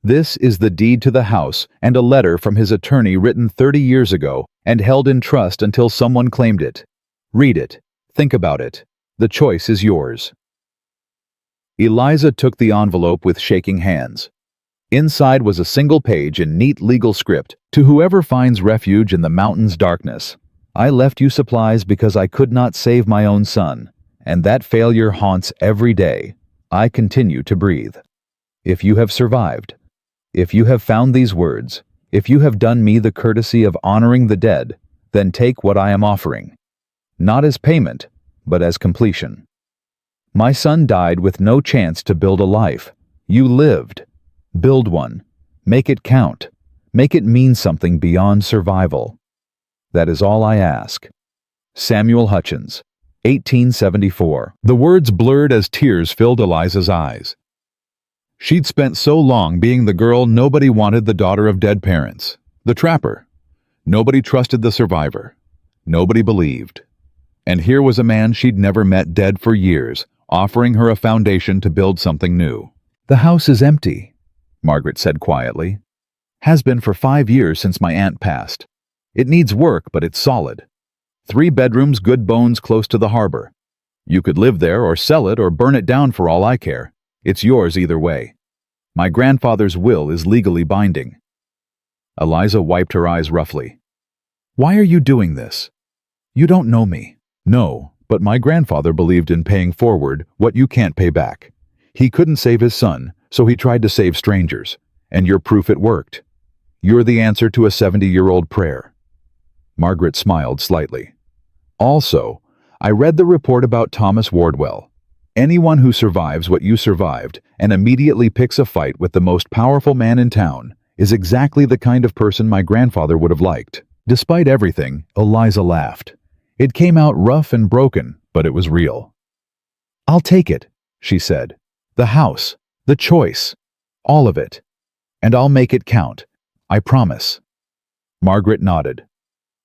This is the deed to the house and a letter from his attorney written 30 years ago and held in trust until someone claimed it. Read it. Think about it. The choice is yours. Eliza took the envelope with shaking hands. Inside was a single page in neat legal script. To whoever finds refuge in the mountain's darkness. I left you supplies because I could not save my own son. And that failure haunts every day. I continue to breathe. If you have survived, if you have found these words, if you have done me the courtesy of honoring the dead, then take what I am offering. Not as payment, but as completion. My son died with no chance to build a life. You lived. Build one. Make it count. Make it mean something beyond survival. That is all I ask. Samuel Hutchins, 1874. The words blurred as tears filled Eliza's eyes. She'd spent so long being the girl nobody wanted, the daughter of dead parents, the trapper. Nobody trusted the survivor. Nobody believed. And here was a man she'd never met, dead for years, offering her a foundation to build something new. The house is empty, Margaret said quietly. Has been for 5 years since my aunt passed. It needs work, but it's solid. 3 bedrooms, good bones, close to the harbor. You could live there or sell it or burn it down for all I care. It's yours either way. My grandfather's will is legally binding. Eliza wiped her eyes roughly. Why are you doing this? You don't know me. No, but my grandfather believed in paying forward what you can't pay back. He couldn't save his son, so he tried to save strangers. And you're proof it worked. You're the answer to a 70-year-old prayer. Margaret smiled slightly. Also, I read the report about Thomas Wardwell. Anyone who survives what you survived and immediately picks a fight with the most powerful man in town is exactly the kind of person my grandfather would have liked. Despite everything, Eliza laughed. It came out rough and broken, but it was real. I'll take it, she said. The house, the choice, all of it. And I'll make it count. I promise. Margaret nodded.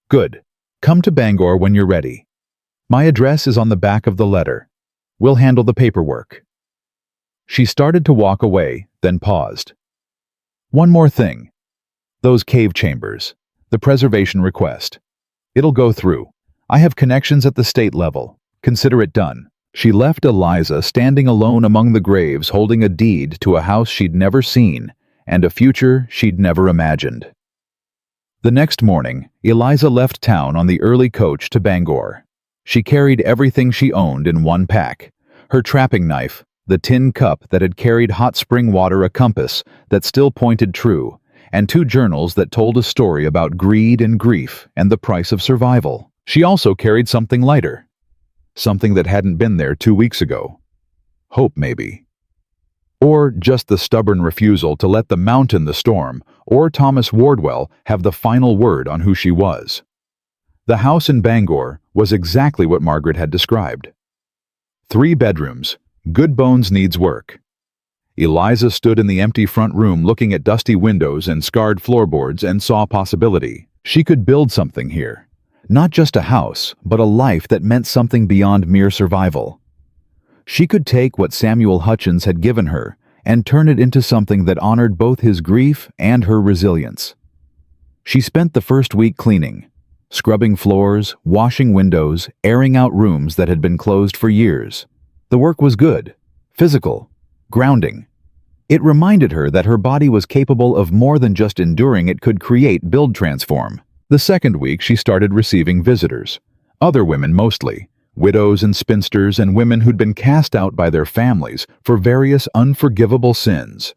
Good. Come to Bangor when you're ready. My address is on the back of the letter. We'll handle the paperwork. She started to walk away, then paused. One more thing. Those cave chambers. The preservation request. It'll go through. I have connections at the state level. Consider it done. She left Eliza standing alone among the graves, holding a deed to a house she'd never seen and a future she'd never imagined. The next morning, Eliza left town on the early coach to Bangor. She carried everything she owned in one pack: her trapping knife, the tin cup that had carried hot spring water, a compass that still pointed true, and 2 journals that told a story about greed and grief and the price of survival. She also carried something lighter. Something that hadn't been there 2 weeks ago. Hope, maybe. Or just the stubborn refusal to let the mountain, the storm, or Thomas Wardwell have the final word on who she was. The house in Bangor was exactly what Margaret had described. 3 bedrooms. Good bones needs work. Eliza stood in the empty front room looking at dusty windows and scarred floorboards and saw possibility. She could build something here. Not just a house, but a life that meant something beyond mere survival. She could take what Samuel Hutchins had given her and turn it into something that honored both his grief and her resilience. She spent the first week cleaning, scrubbing floors, washing windows, airing out rooms that had been closed for years. The work was good, physical, grounding. It reminded her that her body was capable of more than just enduring. It could create, build, transform. The second week, she started receiving visitors. Other women mostly. Widows and spinsters and women who'd been cast out by their families for various unforgivable sins.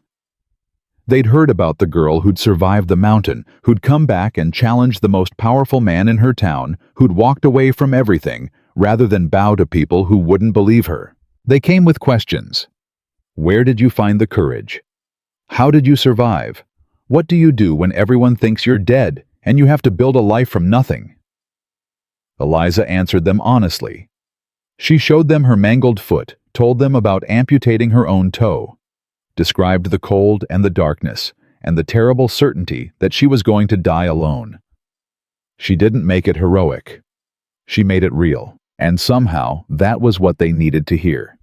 They'd heard about the girl who'd survived the mountain, who'd come back and challenged the most powerful man in her town, who'd walked away from everything rather than bow to people who wouldn't believe her. They came with questions. Where did you find the courage? How did you survive? What do you do when everyone thinks you're dead and you have to build a life from nothing? Eliza answered them honestly. She showed them her mangled foot, told them about amputating her own toe, described the cold and the darkness, and the terrible certainty that she was going to die alone. She didn't make it heroic. She made it real, and somehow that was what they needed to hear.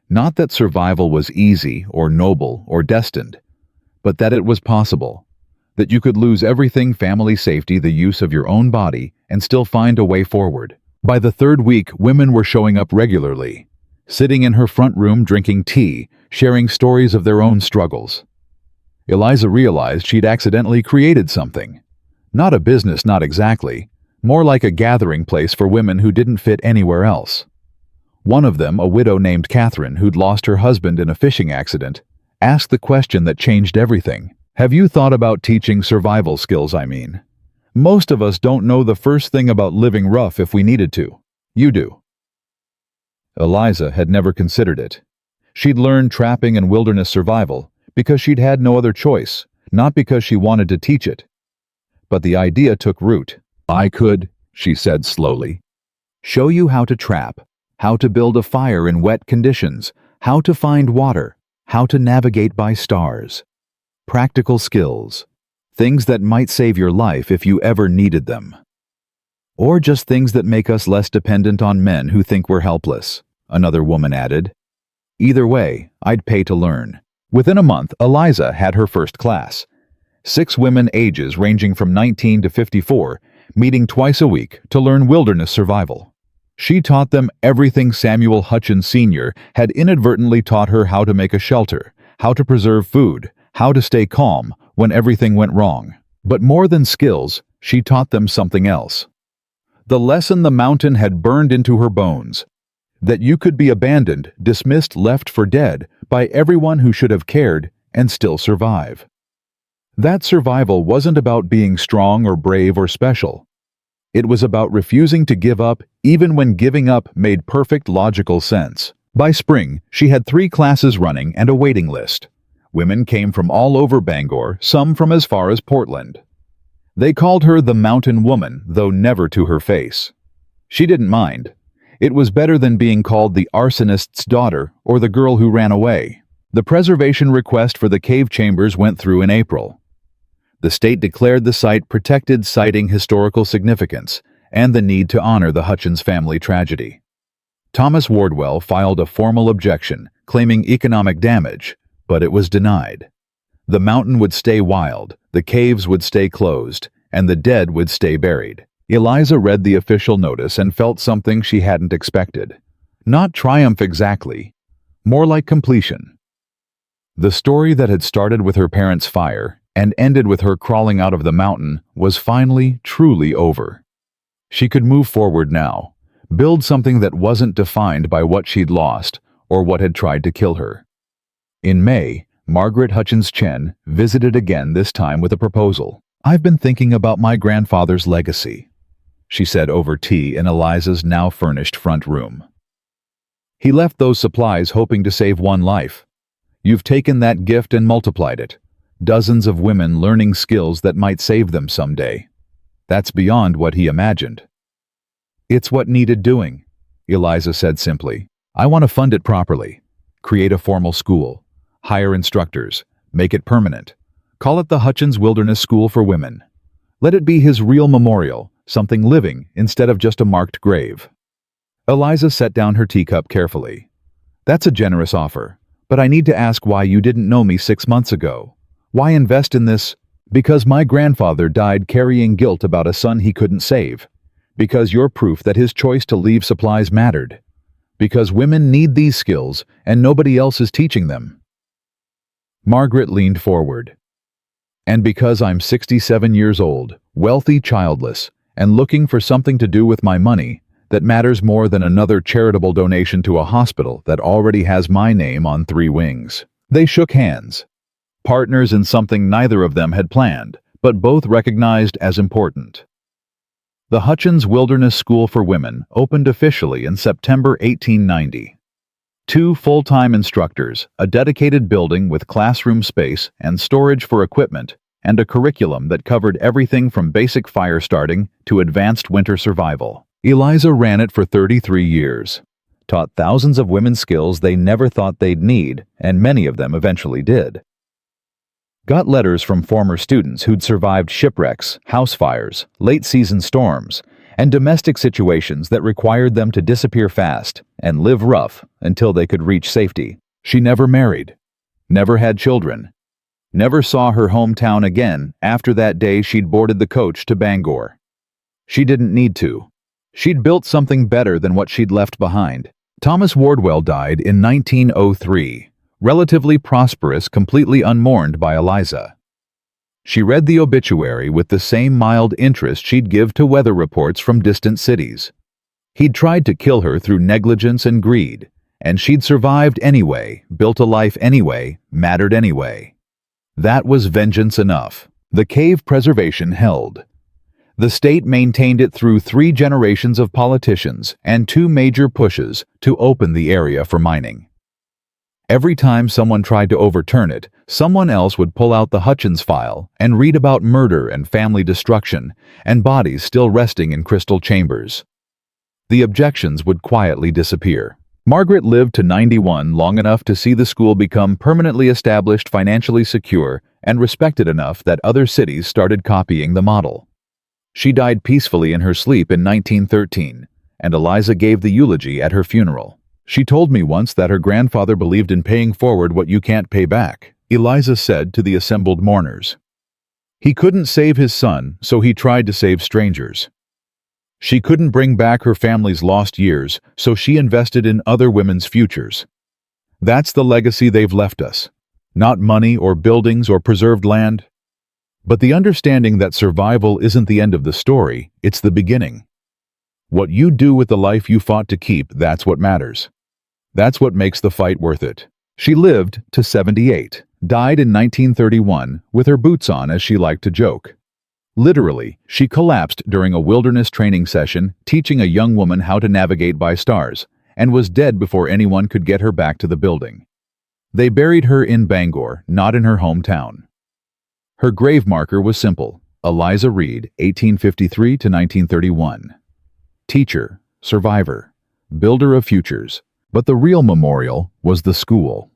Not that survival was easy or noble or destined, but that it was possible. That you could lose everything: family, safety, the use of your own body, and still find a way forward. By the 3rd week, women were showing up regularly, sitting in her front room drinking tea, sharing stories of their own struggles. Eliza realized she'd accidentally created something. Not a business, not exactly, more like a gathering place for women who didn't fit anywhere else. One of them, a widow named Catherine who'd lost her husband in a fishing accident, asked the question that changed everything. Have you thought about teaching survival skills, I mean? Most of us don't know the first thing about living rough if we needed to. You do. Eliza had never considered it. She'd learned trapping and wilderness survival because she'd had no other choice, not because she wanted to teach it. But the idea took root. I could, she said slowly, show you how to trap, how to build a fire in wet conditions, how to find water, how to navigate by stars. Practical skills. Things that might save your life if you ever needed them. Or just things that make us less dependent on men who think we're helpless, another woman added. Either way, I'd pay to learn. Within a month, Eliza had her first class. 6 women ages ranging from 19 to 54, meeting twice a week to learn wilderness survival. She taught them everything Samuel Hutchins Sr. had inadvertently taught her: how to make a shelter, how to preserve food, how to stay calm when everything went wrong. But more than skills, she taught them something else. The lesson the mountain had burned into her bones. That you could be abandoned, dismissed, left for dead by everyone who should have cared and still survive. That survival wasn't about being strong or brave or special. It was about refusing to give up even when giving up made perfect logical sense. By spring, she had 3 classes running and a waiting list. Women came from all over Bangor, some from as far as Portland. They called her the Mountain Woman, though never to her face. She didn't mind. It was better than being called the arsonist's daughter or the girl who ran away. The preservation request for the cave chambers went through in April. The state declared the site protected, citing historical significance and the need to honor the Hutchins family tragedy. Thomas Wardwell filed a formal objection, claiming economic damage, but it was denied. The mountain would stay wild, the caves would stay closed, and the dead would stay buried. Eliza read the official notice and felt something she hadn't expected. Not triumph exactly, more like completion. The story that had started with her parents' fire and ended with her crawling out of the mountain was finally, truly over. She could move forward now, build something that wasn't defined by what she'd lost or what had tried to kill her. In May, Margaret Hutchins Chen visited again, this time with a proposal. "I've been thinking about my grandfather's legacy," she said over tea in Eliza's now furnished front room. "He left those supplies hoping to save one life. You've taken that gift and multiplied it. Dozens of women learning skills that might save them someday. That's beyond what he imagined." "It's what needed doing," Eliza said simply. "I want to fund it properly. Create a formal school. Hire instructors. Make it permanent. Call it the Hutchins Wilderness School for Women. Let it be his real memorial, something living instead of just a marked grave." Eliza set down her teacup carefully. "That's a generous offer, but I need to ask why you didn't know me 6 months ago. Why invest in this?" "Because my grandfather died carrying guilt about a son he couldn't save. Because you're proof that his choice to leave supplies mattered. Because women need these skills and nobody else is teaching them." Margaret leaned forward. "And because I'm 67 years old, wealthy, childless, and looking for something to do with my money that matters more than another charitable donation to a hospital that already has my name on 3 wings." They shook hands. Partners in something neither of them had planned, but both recognized as important. The Hutchins Wilderness School for Women opened officially in September 1890. 2 full-time instructors, a dedicated building with classroom space and storage for equipment, and a curriculum that covered everything from basic fire starting to advanced winter survival. Eliza ran it for 33 years, taught thousands of women skills they never thought they'd need, and many of them eventually did. Got letters from former students who'd survived shipwrecks, house fires, late-season storms, and domestic situations that required them to disappear fast and live rough until they could reach safety. She never married, never had children, never saw her hometown again after that day she'd boarded the coach to Bangor. She didn't need to. She'd built something better than what she'd left behind. Thomas Wardwell died in 1903, relatively prosperous, completely unmourned by Eliza. She read the obituary with the same mild interest she'd give to weather reports from distant cities. He'd tried to kill her through negligence and greed, and she'd survived anyway, built a life anyway, mattered anyway. That was vengeance enough. The cave preservation held. The state maintained it through 3 generations of politicians and 2 major pushes to open the area for mining. Every time someone tried to overturn it, someone else would pull out the Hutchins file and read about murder and family destruction and bodies still resting in crystal chambers. The objections would quietly disappear. Margaret lived to 91, long enough to see the school become permanently established, financially secure, and respected enough that other cities started copying the model. She died peacefully in her sleep in 1913, and Eliza gave the eulogy at her funeral. "She told me once that her grandfather believed in paying forward what you can't pay back," Eliza said to the assembled mourners. "He couldn't save his son, so he tried to save strangers. She couldn't bring back her family's lost years, so she invested in other women's futures. That's the legacy they've left us. Not money or buildings or preserved land, but the understanding that survival isn't the end of the story, it's the beginning. What you do with the life you fought to keep, that's what matters. That's what makes the fight worth it." She lived to 78, died in 1931, with her boots on, as she liked to joke. Literally, she collapsed during a wilderness training session teaching a young woman how to navigate by stars, and was dead before anyone could get her back to the building. They buried her in Bangor, not in her hometown. Her grave marker was simple: Eliza Reed, 1853 to 1931. Teacher, survivor, builder of futures. But the real memorial was the school.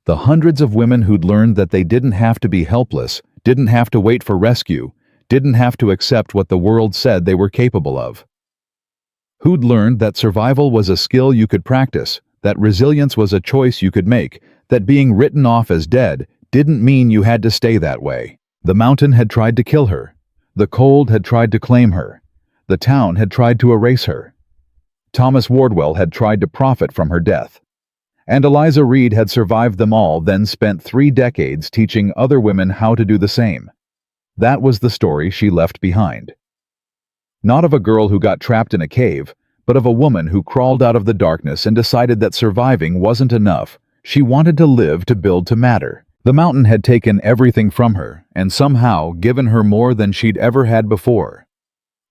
The hundreds of women who'd learned that they didn't have to be helpless, didn't have to wait for rescue, didn't have to accept what the world said they were capable of. Who'd learned that survival was a skill you could practice, that resilience was a choice you could make, that being written off as dead didn't mean you had to stay that way. The mountain had tried to kill her. The cold had tried to claim her. The town had tried to erase her. Thomas Wardwell had tried to profit from her death. And Eliza Reed had survived them all, then spent 3 decades teaching other women how to do the same. That was the story she left behind. Not of a girl who got trapped in a cave, but of a woman who crawled out of the darkness and decided that surviving wasn't enough. She wanted to live to build to matter. The mountain had taken everything from her and somehow given her more than she'd ever had before.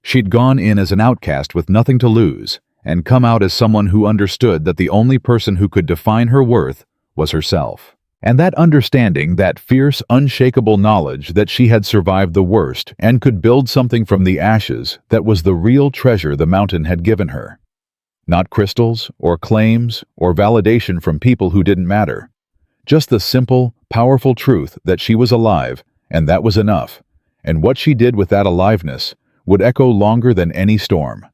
She'd gone in as an outcast with nothing to lose, and come out as someone who understood that the only person who could define her worth was herself. And that understanding, that fierce, unshakable knowledge that she had survived the worst and could build something from the ashes, that was the real treasure the mountain had given her. Not crystals, or claims, or validation from people who didn't matter. Just the simple, powerful truth that she was alive, and that was enough. And what she did with that aliveness would echo longer than any storm.